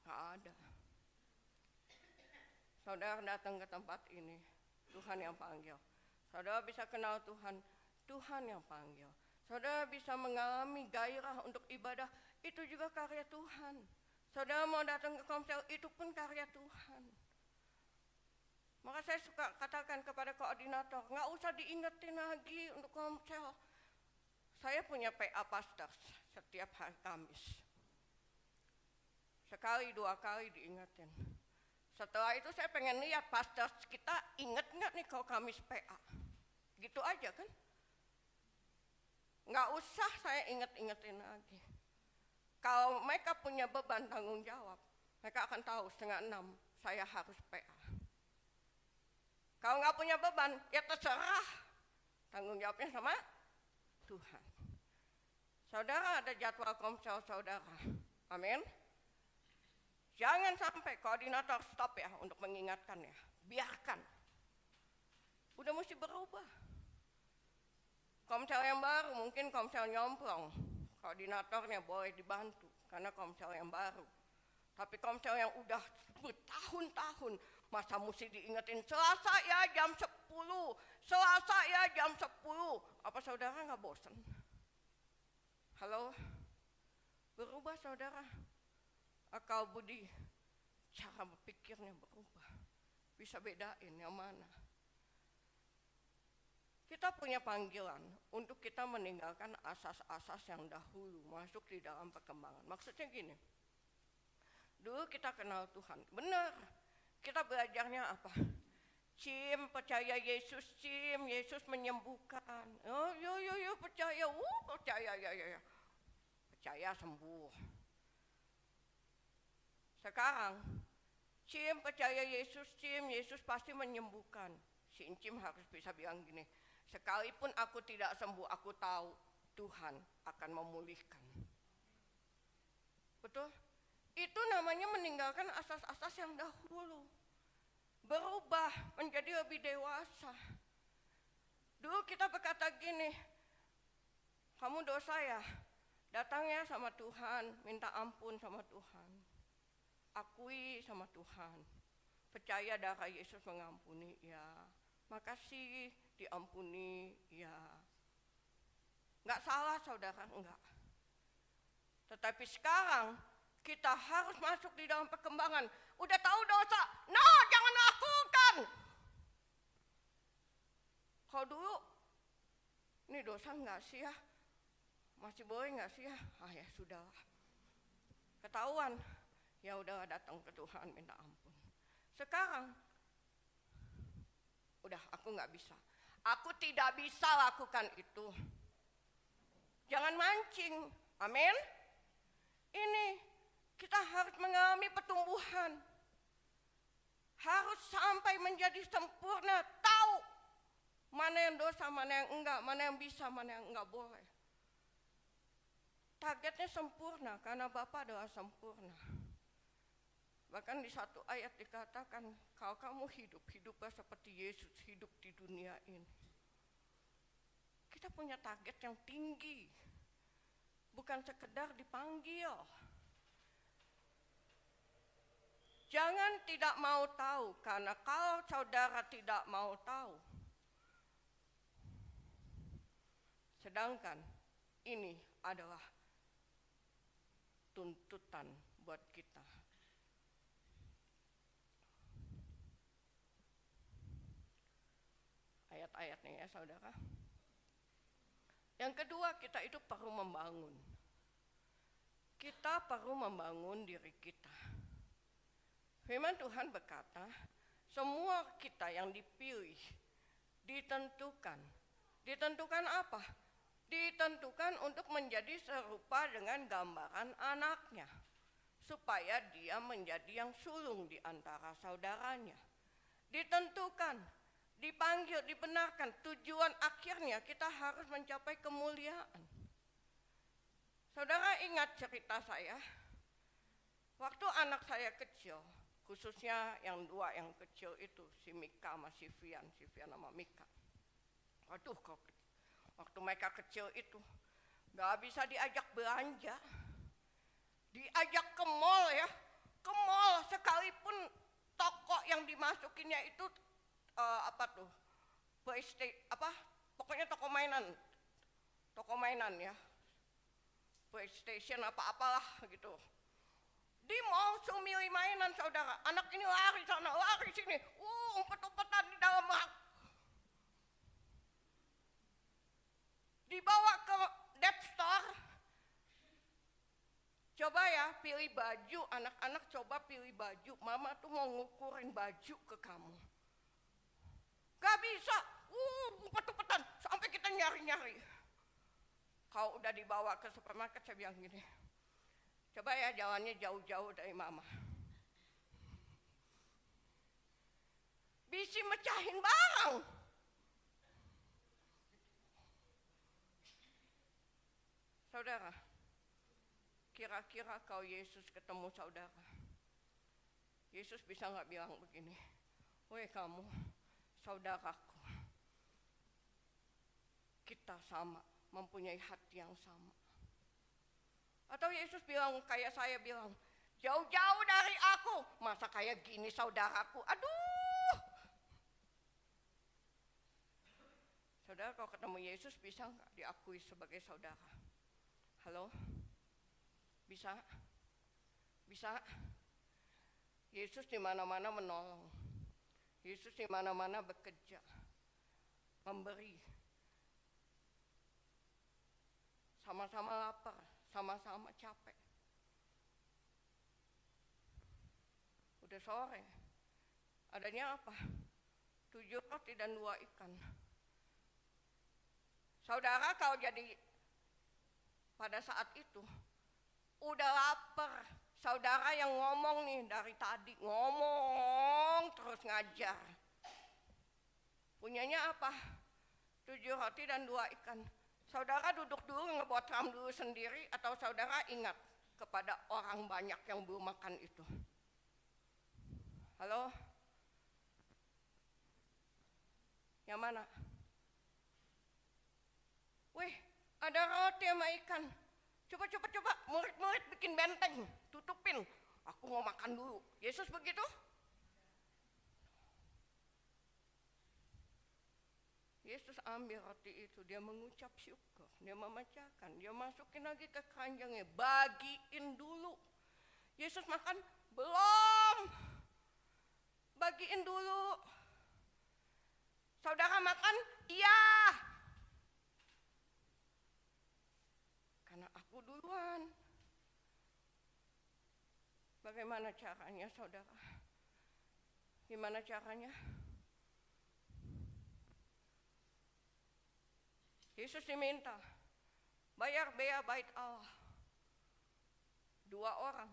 Gak ada. Saudara datang ke tempat ini, Tuhan yang panggil. Saudara bisa kenal Tuhan, Tuhan yang panggil. Saudara bisa mengalami gairah untuk ibadah, itu juga karya Tuhan. Saudara mau datang ke komsel, itu pun karya Tuhan. Maka saya suka katakan kepada koordinator, nggak usah diingetin lagi untuk komsel. Saya punya PA pastor setiap hari Kamis. Sekali, 2 kali diingetin. Setelah itu saya pengen lihat pastor kita inget nggak nih kalau Kamis PA. Gitu aja kan. Nggak usah saya inget-ingetin lagi. Kalau mereka punya beban tanggung jawab, mereka akan tahu 5:30 saya harus PA. Kalau nggak punya beban, ya terserah. Tanggung jawabnya sama Tuhan. Saudara ada jadwal komsel saudara. Amin. Jangan sampai koordinator stop ya untuk mengingatkan ya. Biarkan. Udah mesti berubah. Komsel yang baru mungkin komsel nyomplong. Koordinatornya boleh dibantu karena komsel yang baru. Tapi komsel yang udah bertahun-tahun, masa mesti diingetin Selasa ya jam 10, Selasa ya jam 10. Apa saudara nggak bosan? Halo? Berubah saudara. Akal budi, cara berpikirnya berubah. Bisa bedain yang mana. Kita punya panggilan untuk kita meninggalkan asas-asas yang dahulu masuk di dalam perkembangan. Maksudnya gini, dulu kita kenal Tuhan, benar. Kita belajarnya apa? Cim, percaya Yesus, Cim, Yesus menyembuhkan. Oh, yo, percaya, percaya, ya. Percaya sembuh. Sekarang, Cim percaya Yesus, Cim, Yesus pasti menyembuhkan. Si Cim harus bisa bilang gini, sekalipun aku tidak sembuh, aku tahu Tuhan akan memulihkan. Betul? Itu namanya meninggalkan asas-asas yang dahulu. Berubah menjadi lebih dewasa. Dulu kita berkata gini, kamu dosa ya, datangnya sama Tuhan, minta ampun sama Tuhan. Akui sama Tuhan, percaya darah Yesus mengampuni, ya. Makasih diampuni, ya. Nggak salah saudara, enggak. Tetapi sekarang kita harus masuk di dalam perkembangan. Udah tahu dosa, no jangan lakukan. Kalau dulu, ini dosa enggak sih ya? Masih boleh enggak sih ya? Ah ya sudahlah. Ketahuan. Ya udah datang ke Tuhan minta ampun. Sekarang, udah aku nggak bisa. Aku tidak bisa lakukan itu. Jangan mancing, amin. Ini kita harus mengalami pertumbuhan. Harus sampai menjadi sempurna, tahu mana yang dosa, mana yang enggak, mana yang bisa, mana yang enggak boleh. Targetnya sempurna karena Bapa adalah sempurna. Bahkan di satu ayat dikatakan, kalau kamu hidup, hiduplah seperti Yesus hidup di dunia ini. Kita punya target yang tinggi, bukan sekedar dipanggil. Jangan tidak mau tahu, karena kalau saudara tidak mau tahu, sedangkan ini adalah tuntutan buat kita. Ayat-ayatnya ya saudara. Yang kedua, kita itu perlu membangun. Kita perlu membangun diri kita. Firman Tuhan berkata, semua kita yang dipilih ditentukan. Ditentukan apa? Ditentukan untuk menjadi serupa dengan gambaran anaknya, supaya dia menjadi yang sulung di antara saudaranya. Ditentukan, dipanggil, dibenarkan, tujuan akhirnya kita harus mencapai kemuliaan. Saudara ingat cerita saya, waktu anak saya kecil, khususnya yang dua yang kecil itu, si Mika sama si Vian sama Mika. Waduh, waktu mereka kecil itu gak bisa diajak belanja, diajak ke mall ya, ke mall sekalipun toko yang dimasukinnya itu pokoknya toko mainan ya, PlayStation apa-apalah gitu. Di mall milih mainan saudara, anak ini lari sana, lari sini, umpet-umpetan di dalam rak. Dibawa ke Dep Store, coba ya pilih baju, anak-anak coba pilih baju, mama tuh mau ngukurin baju ke kamu. Gak bisa, umpet-umpetan, sampai kita nyari-nyari. Kalau udah dibawa ke supermarket saya bilang gini, coba ya jalannya jauh-jauh dari mama. Bisa mecahin barang. Saudara, kira-kira kalau Yesus ketemu saudara, Yesus bisa nggak bilang begini, weh kamu, saudaraku, kita sama, mempunyai hati yang sama. Atau Yesus bilang kayak saya bilang, jauh-jauh dari aku, masa kayak gini saudaraku, aduh. Saudara kalau ketemu Yesus bisa nggak diakui sebagai saudara? Halo? Bisa? Bisa? Yesus di mana-mana menolong. Yesus di mana-mana bekerja, memberi. Sama-sama lapar, sama-sama capek. Udah sore, adanya apa? 7 roti dan 2 ikan. Saudara kalau jadi pada saat itu udah lapar, saudara yang ngomong nih dari tadi, ngomong terus ngajar. Punyanya apa? 7 roti dan 2 ikan. Saudara duduk dulu ngebuat ram dulu sendiri, atau saudara ingat kepada orang banyak yang belum makan itu? Halo? Yang mana? Wih, ada roti sama ikan. Coba, murid-murid bikin benteng, tutupin. Aku mau makan dulu. Yesus begitu? Yesus ambil roti itu, dia mengucap syukur, dia memecahkan, dia masukin lagi ke keranjangnya, bagiin dulu. Yesus makan? Belum. Bagiin dulu. Saudara makan? Iya. Karena aku duluan. Bagaimana caranya saudara? Gimana caranya? Yesus diminta bayar bea bait Allah. 2 orang.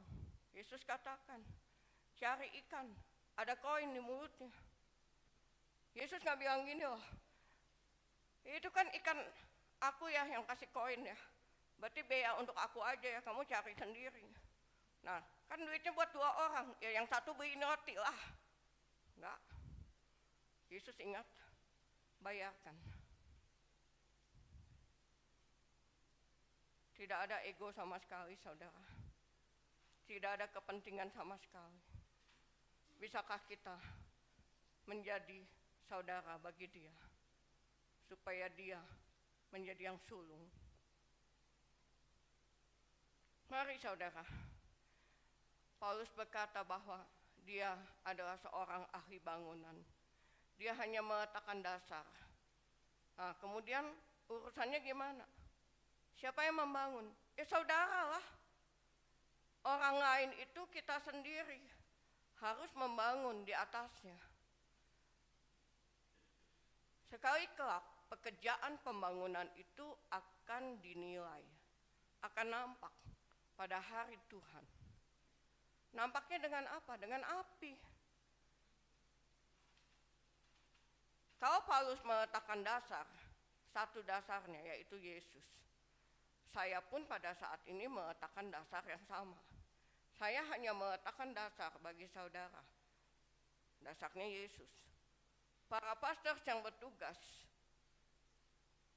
Yesus katakan, cari ikan, ada koin di mulutnya. Yesus gak bilang gini loh, itu kan ikan aku ya yang kasih koin ya, berarti bea untuk aku aja ya, kamu cari sendiri. Nah Kan duitnya buat 2 orang, ya yang satu beliin roti lah. Enggak. Yesus ingat, bayarkan. Tidak ada ego sama sekali, saudara. Tidak ada kepentingan sama sekali. Bisakah kita menjadi saudara bagi dia, supaya dia menjadi yang sulung? Mari saudara, Paulus berkata bahwa dia adalah seorang ahli bangunan. Dia hanya meletakkan dasar. Nah, kemudian urusannya gimana? Siapa yang membangun? Ya saudara lah. Orang lain itu kita sendiri harus membangun di atasnya. Sekali kelak pekerjaan pembangunan itu akan dinilai, akan nampak pada hari Tuhan. Nampaknya dengan apa? Dengan api. Kalau Paulus meletakkan dasar, satu dasarnya yaitu Yesus. Saya pun pada saat ini meletakkan dasar yang sama. Saya hanya meletakkan dasar bagi saudara. Dasarnya Yesus. Para pastor yang bertugas,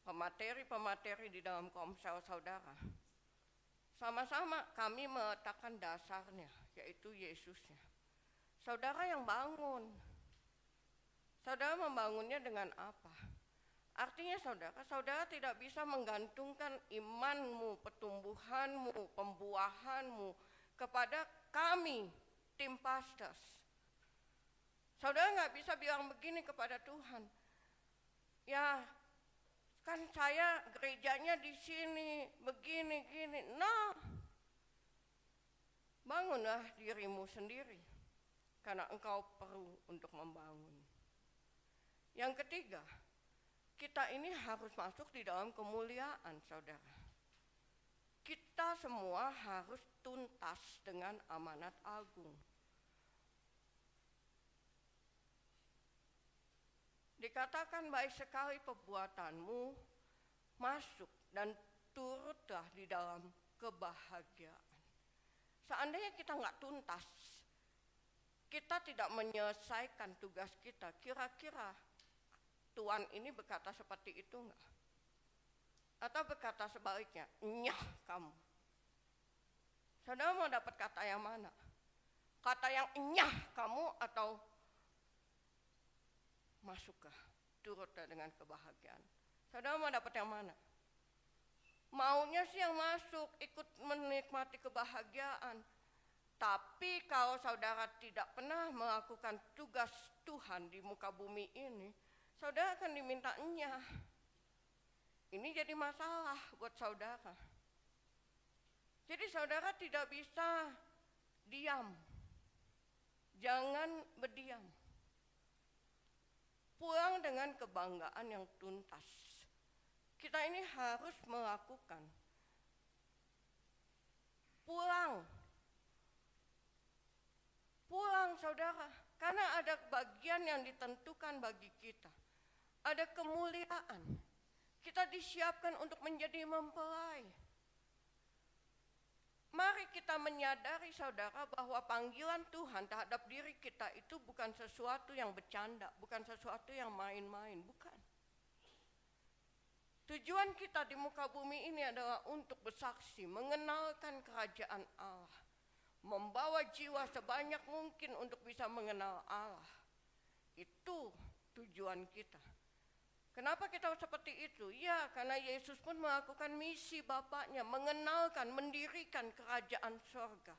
pemateri-pemateri di dalam komsel saudara, sama-sama kami meletakkan dasarnya, yaitu Yesusnya. Saudara yang bangun. Saudara membangunnya dengan apa? Artinya saudara tidak bisa menggantungkan imanmu, pertumbuhanmu, pembuahanmu kepada kami, tim pastors. Saudara nggak bisa bilang begini kepada Tuhan, ya kan saya gerejanya di sini, begini, gini. Nah, bangunlah dirimu sendiri, karena engkau perlu untuk membangun. Yang ketiga, kita ini harus masuk di dalam kemuliaan, saudara. Kita semua harus tuntas dengan amanat agung. Dikatakan baik sekali perbuatanmu, masuk dan turutlah di dalam kebahagiaan. Seandainya kita nggak tuntas, kita tidak menyelesaikan tugas kita, kira-kira Tuhan ini berkata seperti itu enggak? Atau berkata sebaliknya, nyah kamu. Saudara mau dapat kata yang mana? Kata yang nyah kamu atau masukkah, turutlah dengan kebahagiaan? Saudara mau dapat yang mana? Maunya sih yang masuk, ikut menikmati kebahagiaan. Tapi kalau saudara tidak pernah melakukan tugas Tuhan di muka bumi ini, saudara akan diminta nyah. Ini jadi masalah buat saudara. Jadi saudara tidak bisa diam. Jangan berdiam. Pulang dengan kebanggaan yang tuntas. Kita ini harus melakukan. Pulang saudara. Karena ada bagian yang ditentukan bagi kita. Ada kemuliaan. Kita disiapkan untuk menjadi mempelai. Mari kita menyadari saudara bahwa panggilan Tuhan terhadap diri kita itu bukan sesuatu yang bercanda, bukan sesuatu yang main-main, bukan. Tujuan kita di muka bumi ini adalah untuk bersaksi, mengenalkan kerajaan Allah. Membawa jiwa sebanyak mungkin untuk bisa mengenal Allah. Itu tujuan kita. Kenapa kita seperti itu? Ya, karena Yesus pun melakukan misi Bapaknya, mengenalkan, mendirikan kerajaan surga.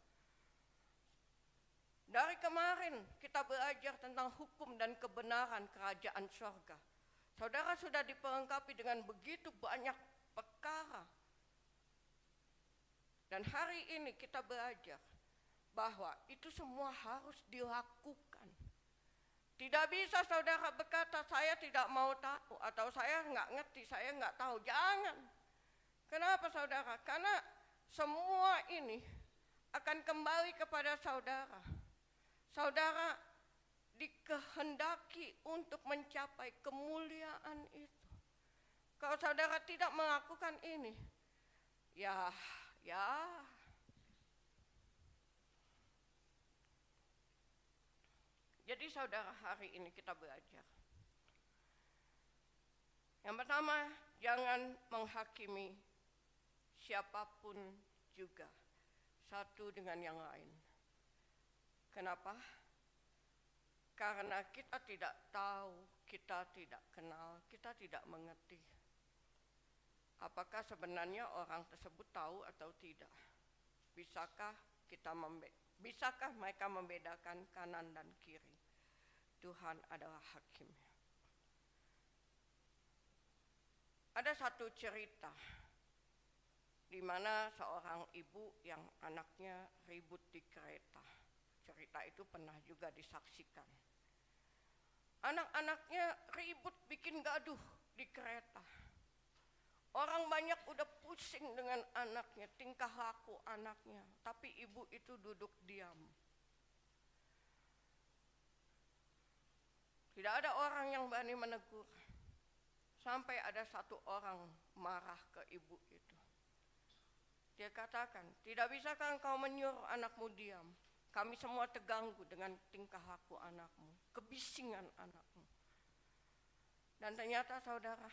Dari kemarin kita belajar tentang hukum dan kebenaran kerajaan surga. Saudara sudah diperlengkapi dengan begitu banyak perkara. Dan hari ini kita belajar bahwa itu semua harus dilakukan. Tidak bisa saudara berkata, saya tidak mau tahu, atau saya nggak ngerti, saya nggak tahu. Jangan. Kenapa saudara? Karena semua ini akan kembali kepada saudara. Saudara dikehendaki untuk mencapai kemuliaan itu. Kalau saudara tidak melakukan ini, ya, Jadi saudara, hari ini kita belajar. Yang pertama, jangan menghakimi siapapun juga satu dengan yang lain. Kenapa? Karena kita tidak tahu, kita tidak kenal, kita tidak mengerti. Apakah sebenarnya orang tersebut tahu atau tidak? Bisakah mereka membedakan kanan dan kiri? Tuhan adalah hakim. Ada satu cerita di mana seorang ibu yang anaknya ribut di kereta. Cerita itu pernah juga disaksikan. Anak-anaknya ribut bikin gaduh di kereta. Orang banyak udah pusing dengan anaknya, tingkah laku anaknya, tapi ibu itu duduk diam. Tidak ada orang yang berani menegur. Sampai ada satu orang marah ke ibu itu. Dia katakan, tidak bisakah engkau menyuruh anakmu diam? Kami semua terganggu dengan tingkah laku anakmu, kebisingan anakmu. Dan ternyata saudara,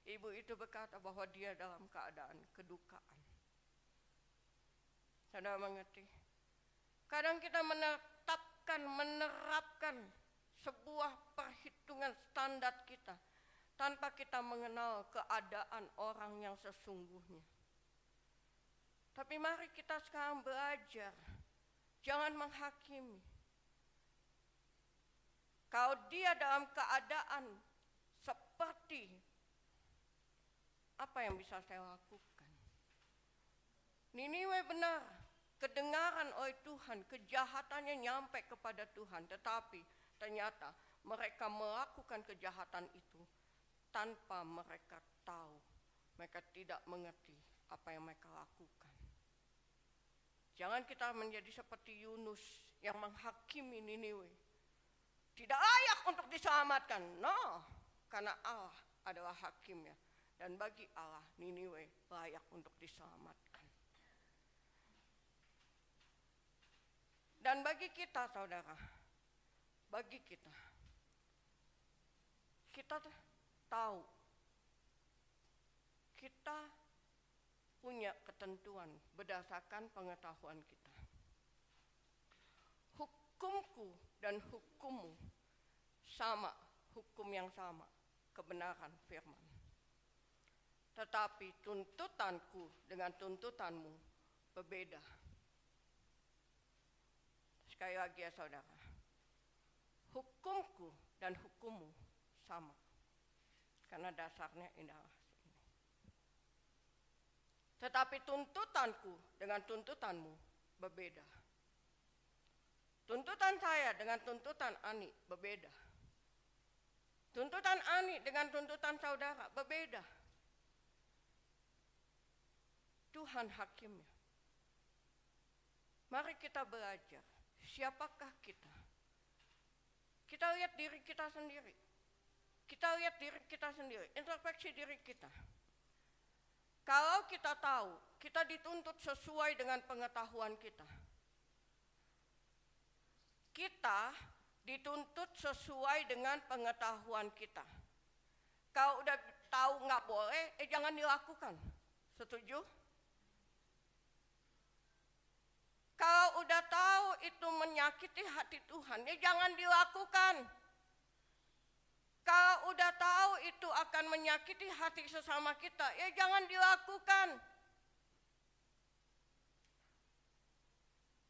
ibu itu berkata bahwa dia dalam keadaan kedukaan. Saudara mengerti? Kadang kita menerapkan sebuah perhitungan standar kita tanpa kita mengenal keadaan orang yang sesungguhnya. Tapi mari kita sekarang belajar, jangan menghakimi. Kalau dia dalam keadaan seperti apa yang bisa saya lakukan? Niniwe benar, kedengaran oleh Tuhan, kejahatannya nyampe kepada Tuhan. Tetapi ternyata mereka melakukan kejahatan itu tanpa mereka tahu. Mereka tidak mengerti apa yang mereka lakukan. Jangan kita menjadi seperti Yunus yang menghakimi Niniwe. Tidak layak untuk diselamatkan. No, karena Allah adalah hakimnya. Dan bagi Allah, Niniwe layak untuk diselamatkan. Dan bagi kita, saudara, bagi kita tahu, kita punya ketentuan berdasarkan pengetahuan kita. Hukumku dan hukummu sama, hukum yang sama, kebenaran firman. Tetapi tuntutanku dengan tuntutanmu berbeda. Sekali lagi ya saudara, hukumku dan hukummu sama, karena dasarnya adalah ini. Tetapi tuntutanku dengan tuntutanmu berbeda. Tuntutan saya dengan tuntutan Ani berbeda. Tuntutan Ani dengan tuntutan saudara berbeda. Tuhan hakimnya. Mari kita belajar, siapakah kita? Kita lihat diri kita sendiri. Kita lihat diri kita sendiri, introspeksi diri kita. Kalau kita tahu, kita dituntut sesuai dengan pengetahuan kita. Kita dituntut sesuai dengan pengetahuan kita. Kalau udah tahu nggak boleh, jangan dilakukan. Setuju? Kalau udah tahu itu menyakiti hati Tuhan, jangan dilakukan. Kalau udah tahu itu akan menyakiti hati sesama kita, jangan dilakukan.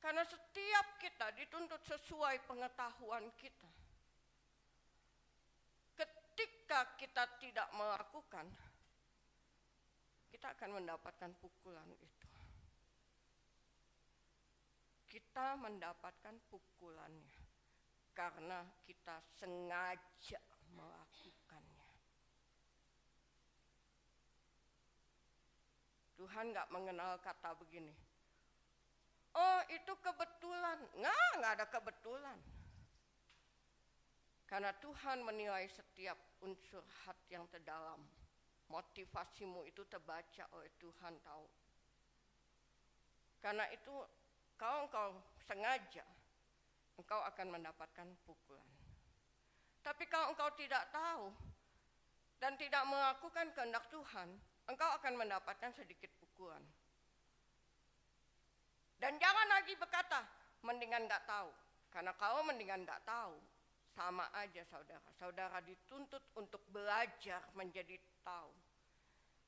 Karena setiap kita dituntut sesuai pengetahuan kita. Ketika kita tidak melakukan, kita akan mendapatkan pukulan itu. Kita mendapatkan pukulannya karena kita sengaja melakukannya. Tuhan gak mengenal kata begini, oh itu kebetulan. Nggak ada kebetulan. Karena Tuhan menilai setiap unsur hati yang terdalam. Motivasimu itu terbaca oleh Tuhan tahu. Karena itu kalau engkau sengaja engkau akan mendapatkan pukulan. Tapi kalau engkau tidak tahu dan tidak melakukan kehendak Tuhan, engkau akan mendapatkan sedikit pukulan. Dan jangan lagi berkata, mendingan gak tahu. Karena kalau mendingan gak tahu, sama aja saudara. Saudara dituntut untuk belajar menjadi tahu.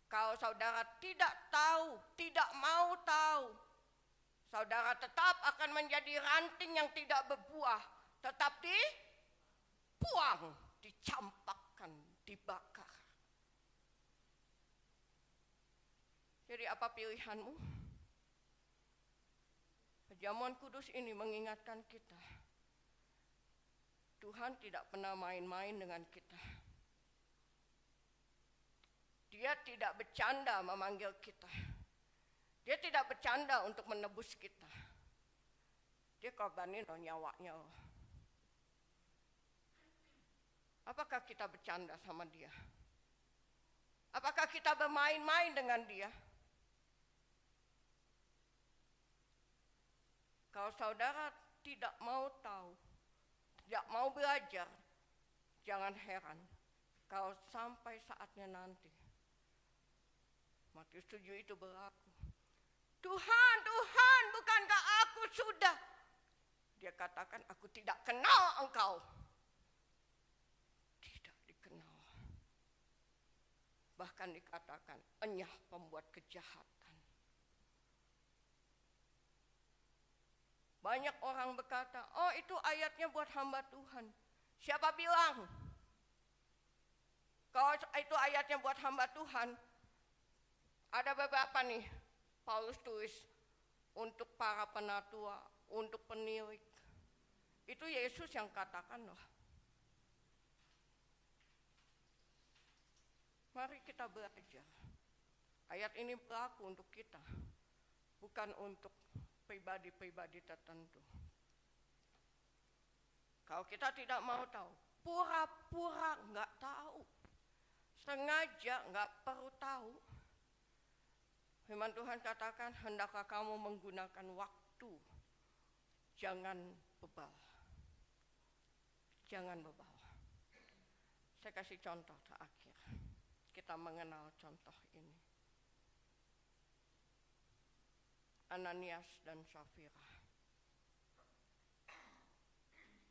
Kalau saudara tidak tahu, tidak mau tahu, saudara tetap akan menjadi ranting yang tidak berbuah. Tetap dibuang, dicampakkan, dibakar. Jadi apa pilihanmu? Perjamuan kudus ini mengingatkan kita, Tuhan tidak pernah main-main dengan kita. Dia tidak bercanda memanggil kita. Dia tidak bercanda untuk menebus kita. Dia korbanin nyawanya. Apakah kita bercanda sama dia? Apakah kita bermain-main dengan dia? Kalau saudara tidak mau tahu, tidak mau belajar, jangan heran kalau sampai saatnya nanti Matius 7 itu berlaku. Tuhan, Tuhan, bukankah aku sudah? Dia katakan, aku tidak kenal engkau. Tidak dikenal. Bahkan dikatakan, enyah pembuat kejahatan. Banyak orang berkata, oh itu ayatnya buat hamba Tuhan. Siapa bilang? Kalau itu ayatnya buat hamba Tuhan, ada beberapa nih, Paulus tulis, untuk para penatua, untuk penilik. Itu Yesus yang katakan loh. Mari kita belajar. Ayat ini berlaku untuk kita, bukan untuk pribadi-pribadi tertentu. Kalau kita tidak mau tahu, pura-pura nggak tahu, sengaja nggak perlu tahu. Firman Tuhan katakan, hendaklah kamu menggunakan waktu, jangan bebal. Jangan bebal. Saya kasih contoh terakhir. Kita mengenal contoh ini. Ananias dan Safira.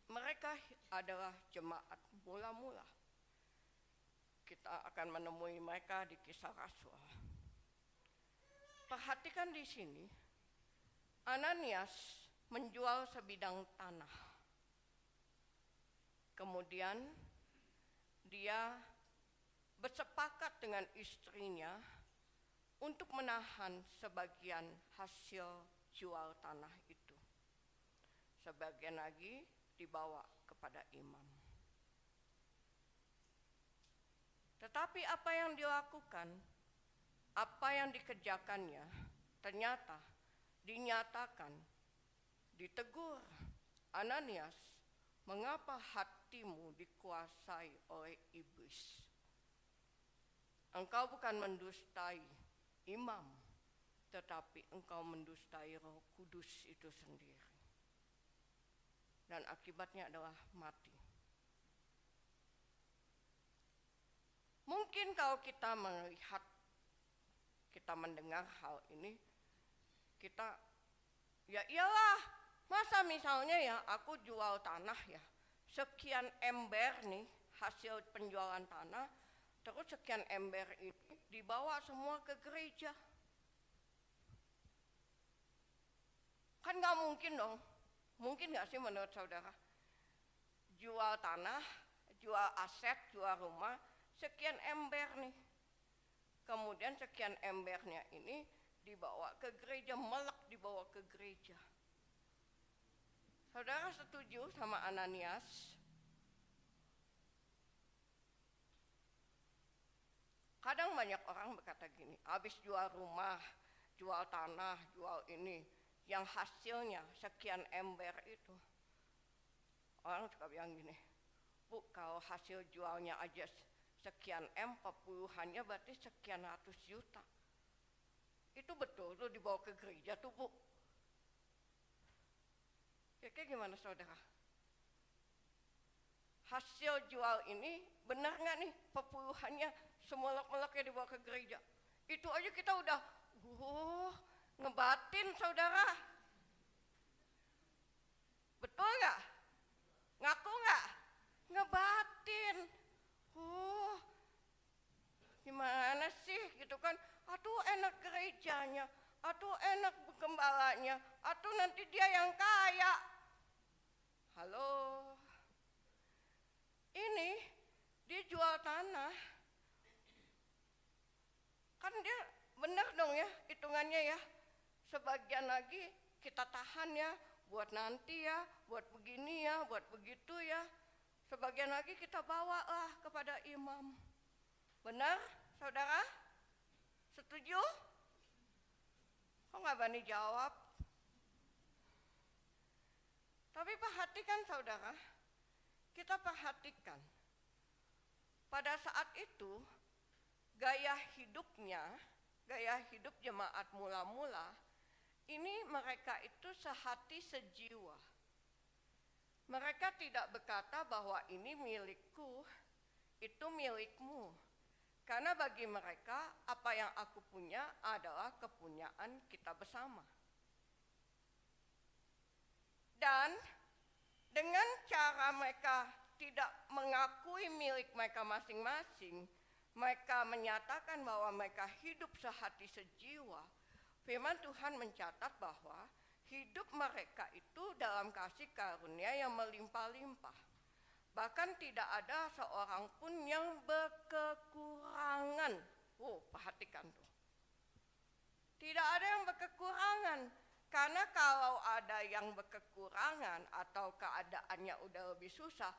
Mereka adalah jemaat mula-mula. Kita akan menemui mereka di Kisah Rasul. Perhatikan di sini, Ananias menjual sebidang tanah. Kemudian dia bersepakat dengan istrinya untuk menahan sebagian hasil jual tanah itu. Sebagian lagi dibawa kepada imam. Tetapi apa yang dilakukan, apa yang dikerjakannya, ternyata dinyatakan, ditegur, Ananias, mengapa hatimu dikuasai oleh iblis? Engkau bukan mendustai imam, tetapi engkau mendustai Roh Kudus itu sendiri. Dan akibatnya adalah mati. Mungkin kalau kita melihat, kita mendengar hal ini, kita, ya iyalah, masa misalnya ya aku jual tanah ya, sekian ember nih hasil penjualan tanah, terus sekian ember ini dibawa semua ke gereja. Kan gak mungkin dong. Mungkin gak sih menurut saudara? Jual tanah, jual aset, jual rumah, sekian ember nih. Kemudian sekian embernya ini dibawa ke gereja, melek dibawa ke gereja. Saudara setuju sama Ananias? Kadang banyak orang berkata gini, habis jual rumah, jual tanah, jual ini, yang hasilnya sekian ember itu. Orang suka bilang gini, Bu, kalau hasil jualnya aja sekian puluhannya berarti sekian ratus juta. Itu betul tuh dibawa ke gereja tuh, Bu. Kira-kira gimana saudara? Hasil jual ini benar nggak nih perpuluhannya semelok-meloknya dibawa ke gereja? Itu aja kita udah ngebatin saudara. Betul nggak? Ngaku nggak? Ngebatin. Gimana sih gitu kan? Aduh enak gerejanya, aduh enak gembalanya, aduh nanti dia yang kaya. Halo, ini dia jual tanah, kan dia benar dong ya hitungannya ya. Sebagian lagi kita tahan ya, buat nanti ya, buat begini ya, buat begitu ya. Sebagian lagi kita bawa lah kepada imam. Benar, saudara? Setuju? Kok nggak berani jawab? Tapi perhatikan saudara, kita perhatikan. Pada saat itu, gaya hidup jemaat mula-mula, ini mereka itu sehati sejiwa. Mereka tidak berkata bahwa ini milikku, itu milikmu. Karena bagi mereka, apa yang aku punya adalah kepunyaan kita bersama. Dan dengan cara mereka tidak mengakui milik mereka masing-masing, mereka menyatakan bahwa mereka hidup sehati sejiwa. Firman Tuhan mencatat bahwa hidup mereka itu dalam kasih karunia yang melimpah-limpah. Bahkan tidak ada seorang pun yang berkekurangan. Perhatikan tuh. Tidak ada yang berkekurangan. Karena kalau ada yang berkekurangan atau keadaannya udah lebih susah,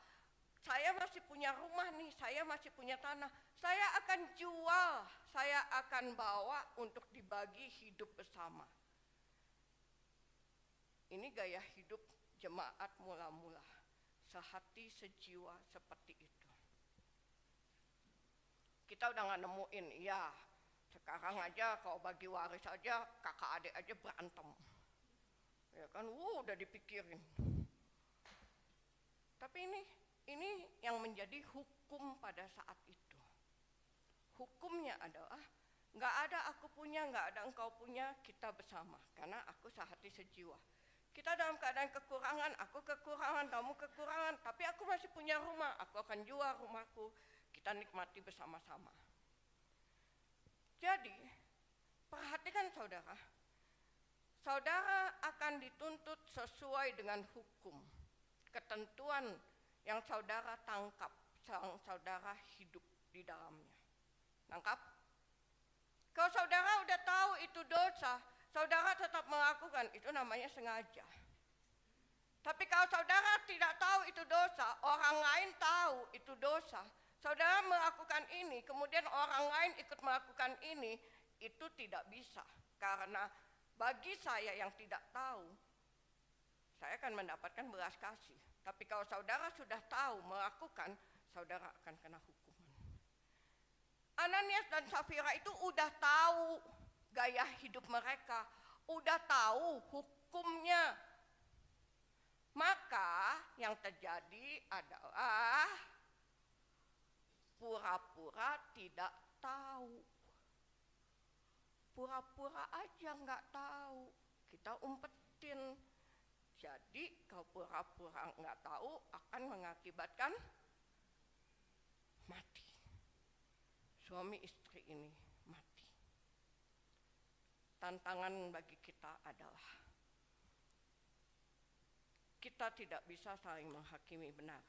saya masih punya rumah nih, saya masih punya tanah, saya akan jual, saya akan bawa untuk dibagi hidup bersama. Ini gaya hidup jemaat mula-mula. Sehati sejiwa seperti itu. Kita udah gak nemuin, ya sekarang aja kalau bagi waris aja kakak adik aja berantem. Ya kan, udah dipikirin. Tapi ini yang menjadi hukum pada saat itu. Hukumnya adalah gak ada aku punya, gak ada engkau punya, kita bersama. Karena aku sehati sejiwa. Kita dalam keadaan kekurangan, aku kekurangan, kamu kekurangan, tapi aku masih punya rumah, aku akan jual rumahku, kita nikmati bersama-sama. Jadi, perhatikan saudara, saudara akan dituntut sesuai dengan hukum, ketentuan yang saudara tangkap, yang saudara hidup di dalamnya. Nangkap? Kalau saudara udah tahu itu dosa, saudara tetap melakukan, itu namanya sengaja. Tapi kalau saudara tidak tahu itu dosa, orang lain tahu itu dosa, saudara melakukan ini, kemudian orang lain ikut melakukan ini, itu tidak bisa. Karena bagi saya yang tidak tahu, saya akan mendapatkan belas kasih. Tapi kalau saudara sudah tahu melakukan, saudara akan kena hukuman. Ananias dan Safira itu udah tahu gaya hidup mereka, udah tahu hukumnya. Maka yang terjadi adalah pura-pura tidak tahu. Pura-pura aja nggak tahu, kita umpetin. Jadi kalau pura-pura nggak tahu akan mengakibatkan mati. Suami istri ini mati. Tantangan bagi kita adalah kita tidak bisa saling menghakimi benar.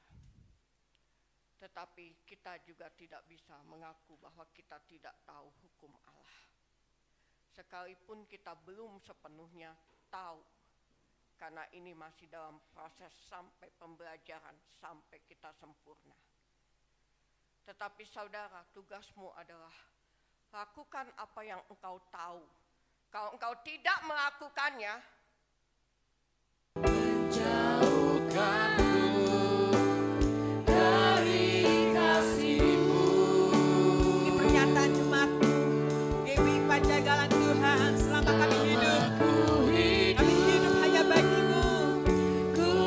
Tetapi kita juga tidak bisa mengaku bahwa kita tidak tahu hukum Allah. Sekalipun kita belum sepenuhnya tahu, karena ini masih dalam proses sampai pembelajaran, sampai kita sempurna. Tetapi saudara, tugasmu adalah lakukan apa yang engkau tahu. Kalau engkau tidak melakukannya, menjauhkanku dari kasih-Mu. Ini pernyataan jemaatku, GBI Pajagalan Tuhan, selama kami hidup hanya bagi-Mu. Ku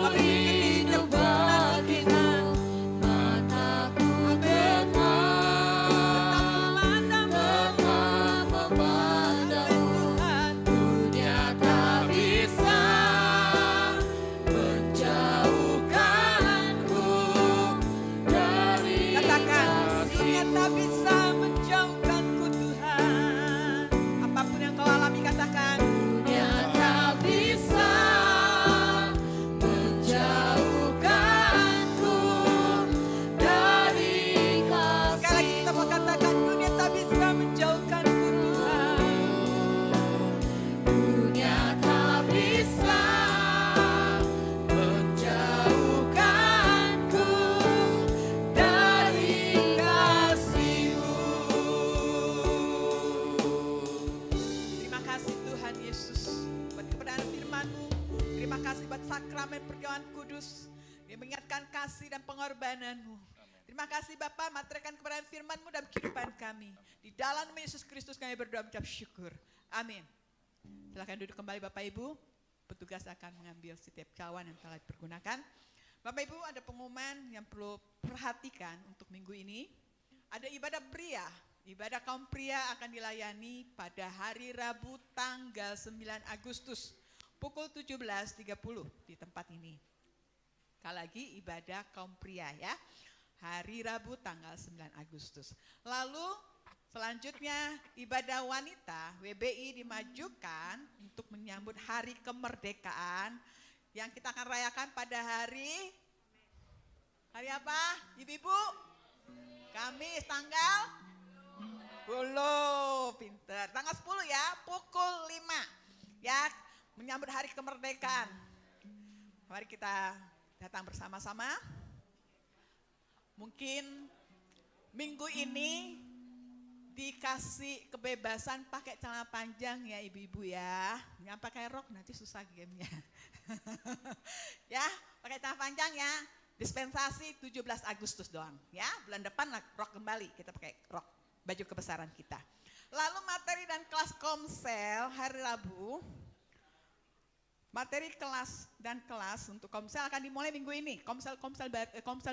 Kudus. Dia mengingatkan kasih dan pengorbanan-Mu. Terima kasih Bapa, materaikan kebenaran firman-Mu dalam kehidupan kami. Di dalam nama Yesus Kristus kami berdoa mengucap syukur. Amin. Silakan duduk kembali Bapak Ibu. Petugas akan mengambil setiap cawan yang telah dipergunakan. Bapak Ibu, ada pengumuman yang perlu perhatikan untuk minggu ini. Ada ibadah pria. Ibadah kaum pria akan dilayani pada hari Rabu tanggal 9 Agustus pukul 17.30 di tempat ini. Sekali lagi ibadah kaum pria ya. Hari Rabu tanggal 9 Agustus. Lalu selanjutnya ibadah wanita WBI dimajukan untuk menyambut hari kemerdekaan yang kita akan rayakan pada hari apa? Ibu-ibu? Kamis tanggal 10, pinter. Tanggal 10 ya, pukul 5. Ya, menyambut hari kemerdekaan. Mari kita datang bersama-sama. Mungkin minggu ini dikasih kebebasan pakai celana panjang ya ibu-ibu ya. Jangan pakai rok nanti susah gamenya. Ya, pakai celana panjang ya. Dispensasi 17 Agustus doang ya. Bulan depan rok kembali, kita pakai rok, baju kebesaran kita. Lalu materi dan kelas Komsel hari Rabu. Materi kelas dan kelas untuk Komsel akan dimulai minggu ini. Komsel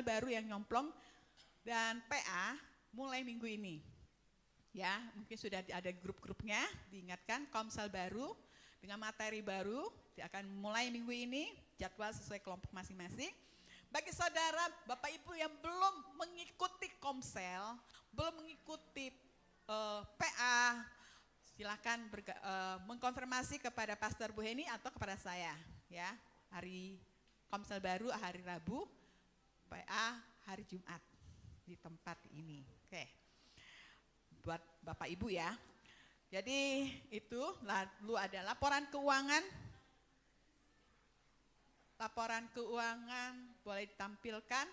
baru yang nyomplong dan PA mulai minggu ini. Ya, mungkin sudah ada grup-grupnya, diingatkan Komsel baru dengan materi baru akan mulai minggu ini, jadwal sesuai kelompok masing-masing. Bagi saudara, Bapak Ibu yang belum mengikuti Komsel, belum mengikuti PA, silakan mengkonfirmasi kepada Pastor Bu Heni atau kepada saya. Ya, hari Komsel baru hari Rabu, PA hari Jumat di tempat ini. Oke, buat Bapak Ibu ya. Jadi itu lalu ada laporan keuangan. Laporan keuangan boleh ditampilkan.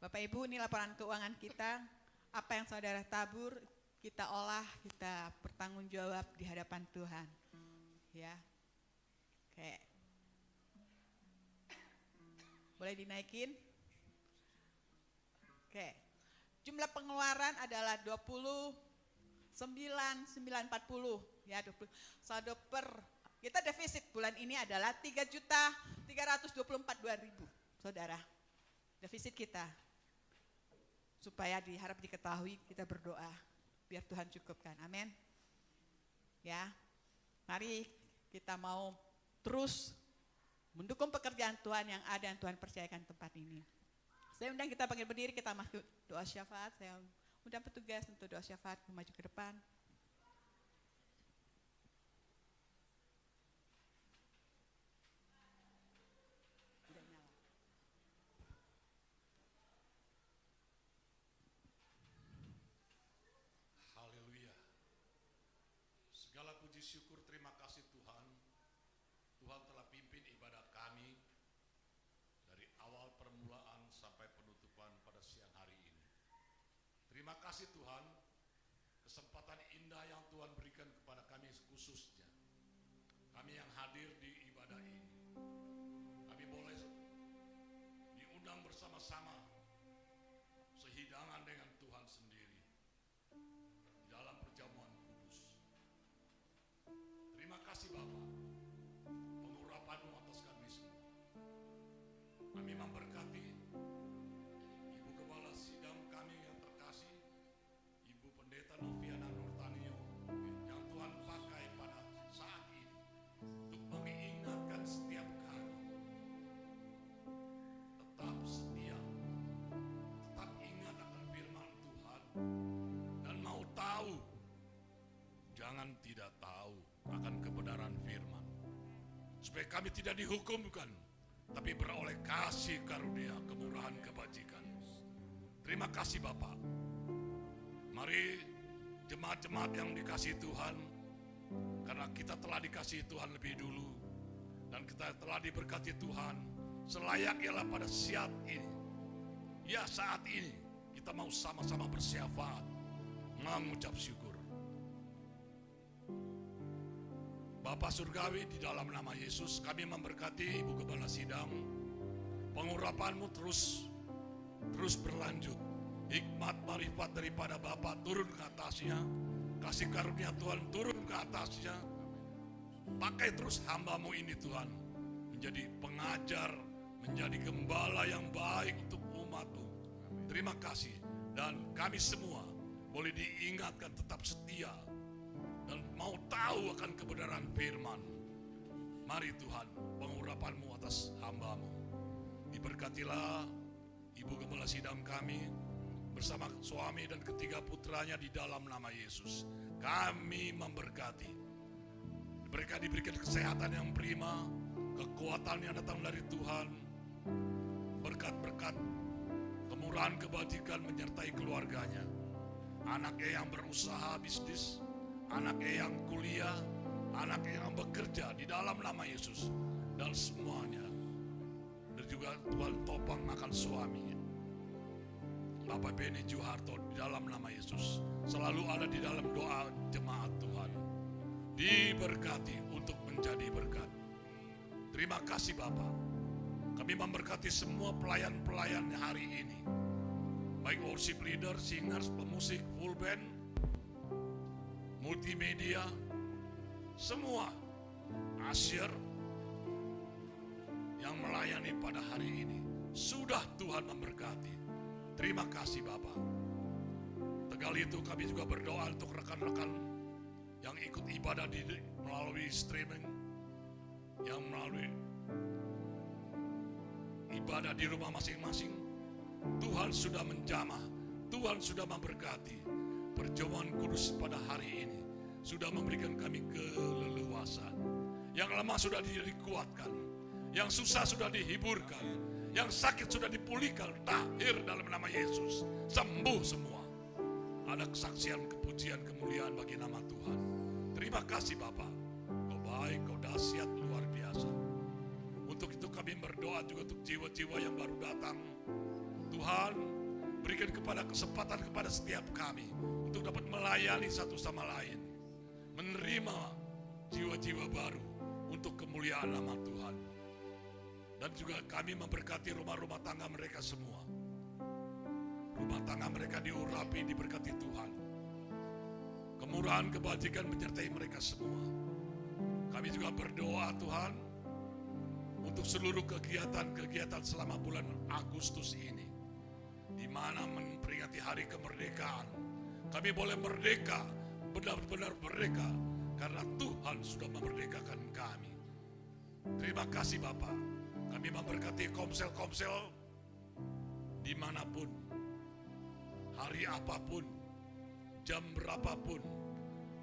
Bapak Ibu, ini laporan keuangan kita. Apa yang saudara tabur, kita olah, kita bertanggung jawab di hadapan Tuhan. Ya. Oke. Boleh dinaikin? Oke. Jumlah pengeluaran adalah 29.940 ya, 20. Saldo per kita defisit bulan ini adalah 3.324.200, saudara. Defisit kita. Supaya diharap diketahui, kita berdoa biar Tuhan cukupkan. Amin. Ya. Mari kita mau terus mendukung pekerjaan Tuhan yang ada yang Tuhan percayakan tempat ini. Saya undang kita panggil berdiri, kita masuk doa syafaat. Saya undang petugas untuk doa syafaat maju ke depan. Haleluya. Segala puji syukur terima kasih Tuhan. Tuhan telah pimpin ibadah kami dari awal permulaan sampai penutupan pada siang hari ini. Terima kasih Tuhan, kesempatan indah yang Tuhan berikan kepada kami khususnya. Kami yang hadir di ibadah ini. Kami boleh diundang bersama-sama sehidangan dengan Tuhan sendiri di dalam perjamuan kudus. Terima kasih Bapa, pengurapan-Mu atas kami semua. Kami memberkati Ibu Kepala Sidang kami yang terkasih, Ibu Pendeta Noviana Nurtanio, yang Tuhan pakai pada saat ini untuk mengingatkan setiap kami tetap setia, tetap ingat akan firman Tuhan, dan mau tahu, jangan tidak tahu akan kebenaran firman, supaya kami tidak dihukumkan, tapi beroleh kasih karunia kemurahan kebajikan. Terima kasih Bapak. Mari jemaat-jemaat yang dikasihi Tuhan, karena kita telah dikasihi Tuhan lebih dulu, dan kita telah diberkati Tuhan, selayaknya pada saat ini, ya saat ini, kita mau sama-sama bersyafaat, mengucap syukur. Bapa Surgawi, di dalam nama Yesus kami memberkati Ibu Gembala Sidang. Pengurapan-Mu terus berlanjut. Hikmat marifat daripada Bapa turun ke atasnya. Kasih karunia Tuhan turun ke atasnya. Pakai terus hamba-Mu ini Tuhan, menjadi pengajar, menjadi gembala yang baik untuk umat-Mu. Terima kasih. Dan kami semua boleh diingatkan tetap setia dan mau tahu akan kebenaran firman. Mari Tuhan, pengurapan-Mu atas hamba-Mu. Diberkatilah Ibu Gembala Sidang kami bersama suami dan ketiga putranya di dalam nama Yesus. Kami memberkati. Mereka diberikan kesehatan yang prima, kekuatan yang datang dari Tuhan, berkat-berkat, kemurahan kebajikan menyertai keluarganya. Anaknya yang berusaha bisnis, anaknya yang kuliah, anaknya yang bekerja di dalam nama Yesus, dan semuanya. Dan juga Tuhan topang akan suaminya, Bapak Beni Juharto, di dalam nama Yesus. Selalu ada di dalam doa jemaat Tuhan. Diberkati untuk menjadi berkat. Terima kasih Bapak. Kami memberkati semua pelayan-pelayan hari ini. Baik worship leader, singers, pemusik, full band, multimedia, semua usher yang melayani pada hari ini. Sudah Tuhan memberkati. Terima kasih Bapak. Tegal itu kami juga berdoa untuk rekan-rekan yang ikut ibadah melalui streaming, yang melalui ibadah di rumah masing-masing. Tuhan sudah menjamah, Tuhan sudah memberkati. Perjamuan kudus pada hari ini sudah memberikan kami keleluasan. Yang lemah sudah dikuatkan, yang susah sudah dihiburkan, yang sakit sudah dipulihkan. Tahir dalam nama Yesus, sembuh semua. Ada kesaksian, kepujian, kemuliaan bagi nama Tuhan. Terima kasih Bapak. Kau baik, Kau dahsyat, luar biasa. Untuk itu kami berdoa juga untuk jiwa-jiwa yang baru datang. Tuhan, berikan kesempatan kepada setiap kami untuk dapat melayani satu sama lain. Menerima jiwa-jiwa baru untuk kemuliaan nama Tuhan. Dan juga kami memberkati rumah-rumah tangga mereka semua. Rumah tangga mereka diurapi, diberkati Tuhan. Kemurahan, kebajikan menyertai mereka semua. Kami juga berdoa Tuhan untuk seluruh kegiatan-kegiatan selama bulan Agustus ini, di mana memperingati hari kemerdekaan. Kami boleh merdeka, benar-benar merdeka, karena Tuhan sudah memerdekakan kami. Terima kasih Bapak. Kami memberkati komsel-komsel dimanapun, hari apapun, jam berapapun.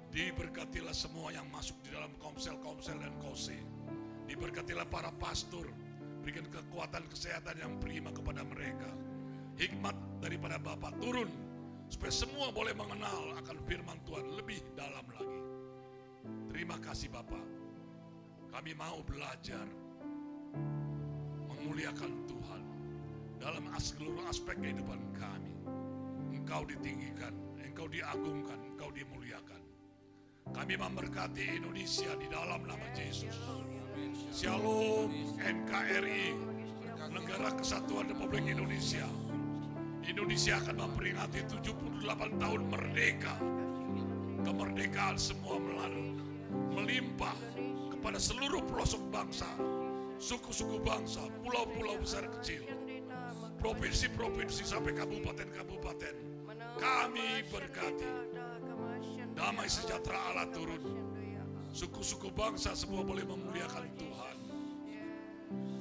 Diberkatilah semua yang masuk di dalam komsel-komsel dan kose. Diberkatilah para pastor, berikan kekuatan kesehatan yang prima kepada mereka. Hikmat daripada Bapa turun, supaya semua boleh mengenal akan firman Tuhan lebih dalam lagi. Terima kasih Bapa. Kami mau belajar memuliakan Tuhan dalam seluruh aspek kehidupan kami. Engkau ditinggikan, Engkau diagungkan, Engkau dimuliakan. Kami memberkati Indonesia di dalam nama Yesus. Shalom NKRI, Negara Kesatuan Republik Indonesia. Indonesia akan memperingati 78 tahun merdeka. Kemerdekaan semua melimpah kepada seluruh pelosok bangsa, suku-suku bangsa, pulau-pulau besar kecil, provinsi-provinsi sampai kabupaten-kabupaten. Kami berkati damai sejahtera Allah turun. Suku-suku bangsa semua boleh memuliakan Tuhan.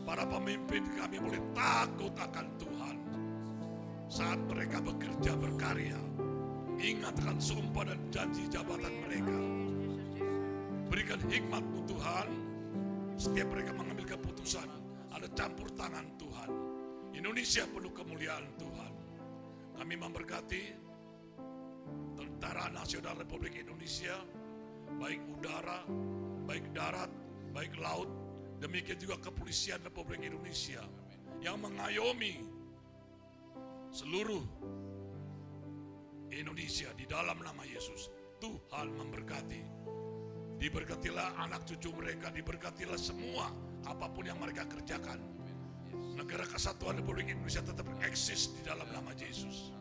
Para pemimpin kami boleh takut akan Tuhan. Saat mereka bekerja berkarya, ingatkan sumpah dan janji jabatan mereka. Berikan hikmat-Mu Tuhan. Setiap mereka mengambil keputusan, ada campur tangan Tuhan. Indonesia penuh kemuliaan Tuhan. Kami memberkati Tentara Nasional Republik Indonesia, baik udara, baik darat, baik laut, demikian juga Kepolisian Republik Indonesia yang mengayomi seluruh Indonesia di dalam nama Yesus. Tuhan memberkati. Diberkatilah anak cucu mereka, diberkatilah semua apapun yang mereka kerjakan. Negara Kesatuan Republik Indonesia tetap eksis di dalam nama Yesus.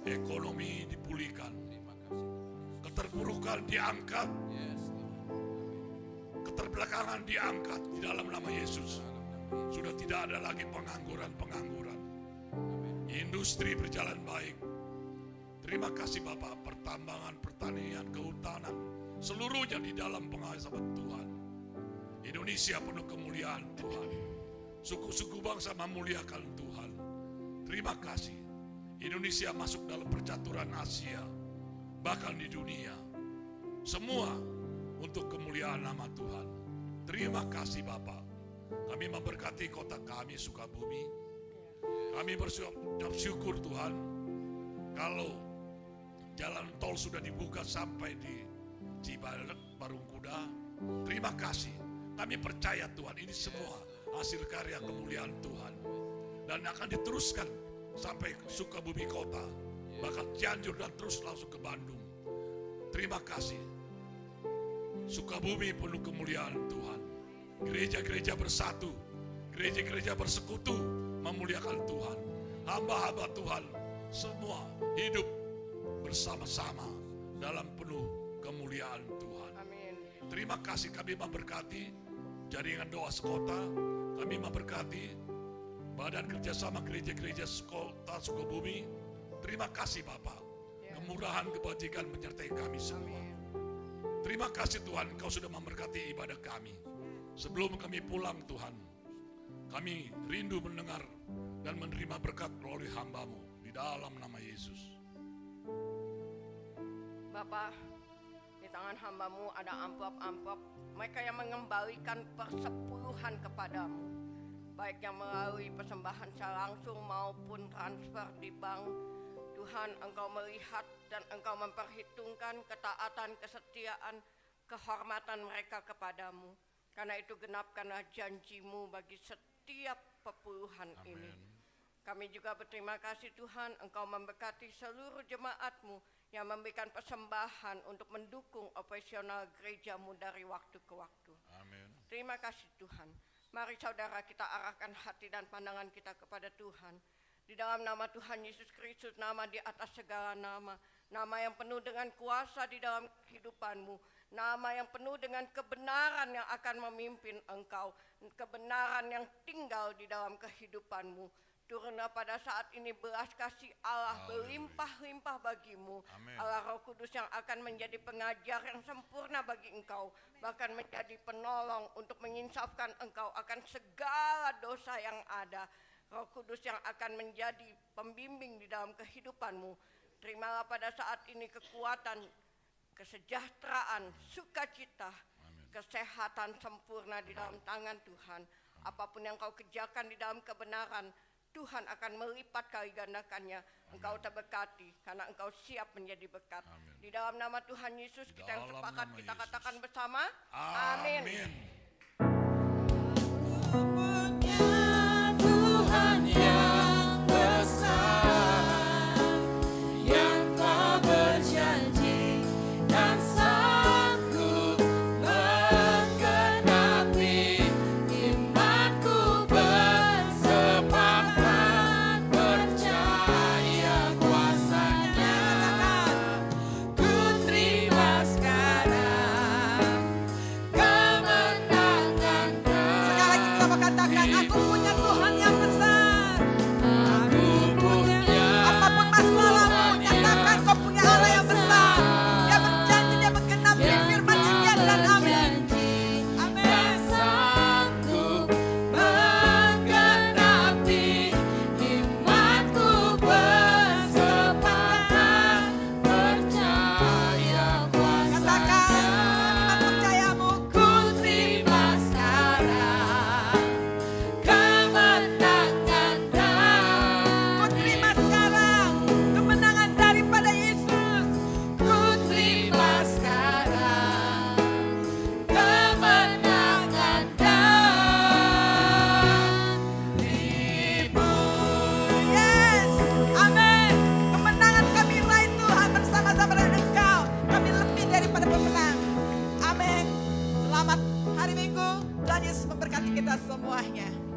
Ekonomi dipulihkan, keterpurukan diangkat, keterbelakangan diangkat di dalam nama Yesus. Sudah tidak ada lagi pengangguran. Industri berjalan baik. Terima kasih Bapak, pertambangan, pertanian, kehutanan, seluruhnya di dalam pengawasan Tuhan. Indonesia penuh kemuliaan Tuhan. Suku-suku bangsa memuliakan Tuhan. Terima kasih. Indonesia masuk dalam percaturan Asia, bahkan di dunia. Semua untuk kemuliaan nama Tuhan. Terima kasih Bapak. Kami memberkati kota kami Sukabumi. Kami bersyukur Tuhan, kalau jalan tol sudah dibuka sampai di Cibadak, Barung Kuda. Terima kasih. Kami percaya Tuhan, ini semua hasil karya kemuliaan Tuhan. Dan akan diteruskan sampai ke Sukabumi kota, bahkan Cianjur dan terus langsung ke Bandung. Terima kasih. Sukabumi penuh kemuliaan Tuhan. Gereja-gereja bersatu, gereja-gereja bersekutu memuliakan Tuhan. Hamba-hamba Tuhan semua hidup bersama-sama dalam penuh kemuliaan Tuhan. Amin. Terima kasih, kami memberkati jaringan doa sekota. Kami memberkati badan kerjasama gereja-gereja kota Sukabumi. Terima kasih Bapak. Kemurahan kebajikan menyertai kami semua. Terima kasih Tuhan, Engkau sudah memberkati ibadah kami. Sebelum kami pulang Tuhan, kami rindu mendengar dan menerima berkat melalui hamba-Mu di dalam nama Yesus. Bapak, di tangan hamba-Mu ada amplop-amplop mereka yang mengembalikan persepuluhan kepadamu, baik yang melalui persembahan secara langsung maupun transfer di bank. Tuhan, Engkau melihat dan Engkau memperhitungkan ketaatan, kesetiaan, kehormatan mereka kepadamu. Karena itu genapkanlah janji-Mu bagi setiap perpuluhan ini. Kami juga berterima kasih Tuhan, Engkau memberkati seluruh jemaat-Mu yang memberikan persembahan untuk mendukung operasional gereja-Mu dari waktu ke waktu. Amin. Terima kasih Tuhan. Mari saudara kita arahkan hati dan pandangan kita kepada Tuhan. Di dalam nama Tuhan Yesus Kristus, nama di atas segala nama. Nama yang penuh dengan kuasa di dalam kehidupan-Mu. Nama yang penuh dengan kebenaran yang akan memimpin engkau. Kebenaran yang tinggal di dalam kehidupan-Mu. Turunlah pada saat ini belas kasih Allah berlimpah-limpah bagimu. Amin. Allah Roh Kudus yang akan menjadi pengajar yang sempurna bagi engkau. Bahkan menjadi penolong untuk menginsafkan engkau akan segala dosa yang ada. Roh Kudus yang akan menjadi pembimbing di dalam kehidupanmu. Terimalah pada saat ini kekuatan, kesejahteraan, sukacita, kesehatan sempurna di dalam tangan Tuhan. Apapun yang kau kerjakan di dalam kebenaran, Tuhan akan melipat kali gandakannya. Engkau terberkati karena engkau siap menjadi berkat. Di dalam nama Tuhan Yesus kita yang sepakat kita katakan bersama. Amin. Tuhan yang besar, yang telah berjanji dan sanggup menggenapi imanku, bersepakat percaya kuasa-Nya. Ku terima sekarang kemenangan. Sekali lagi kita mau katakan, aku hari Minggu. Tuhan Yesus memberkati kita semuanya.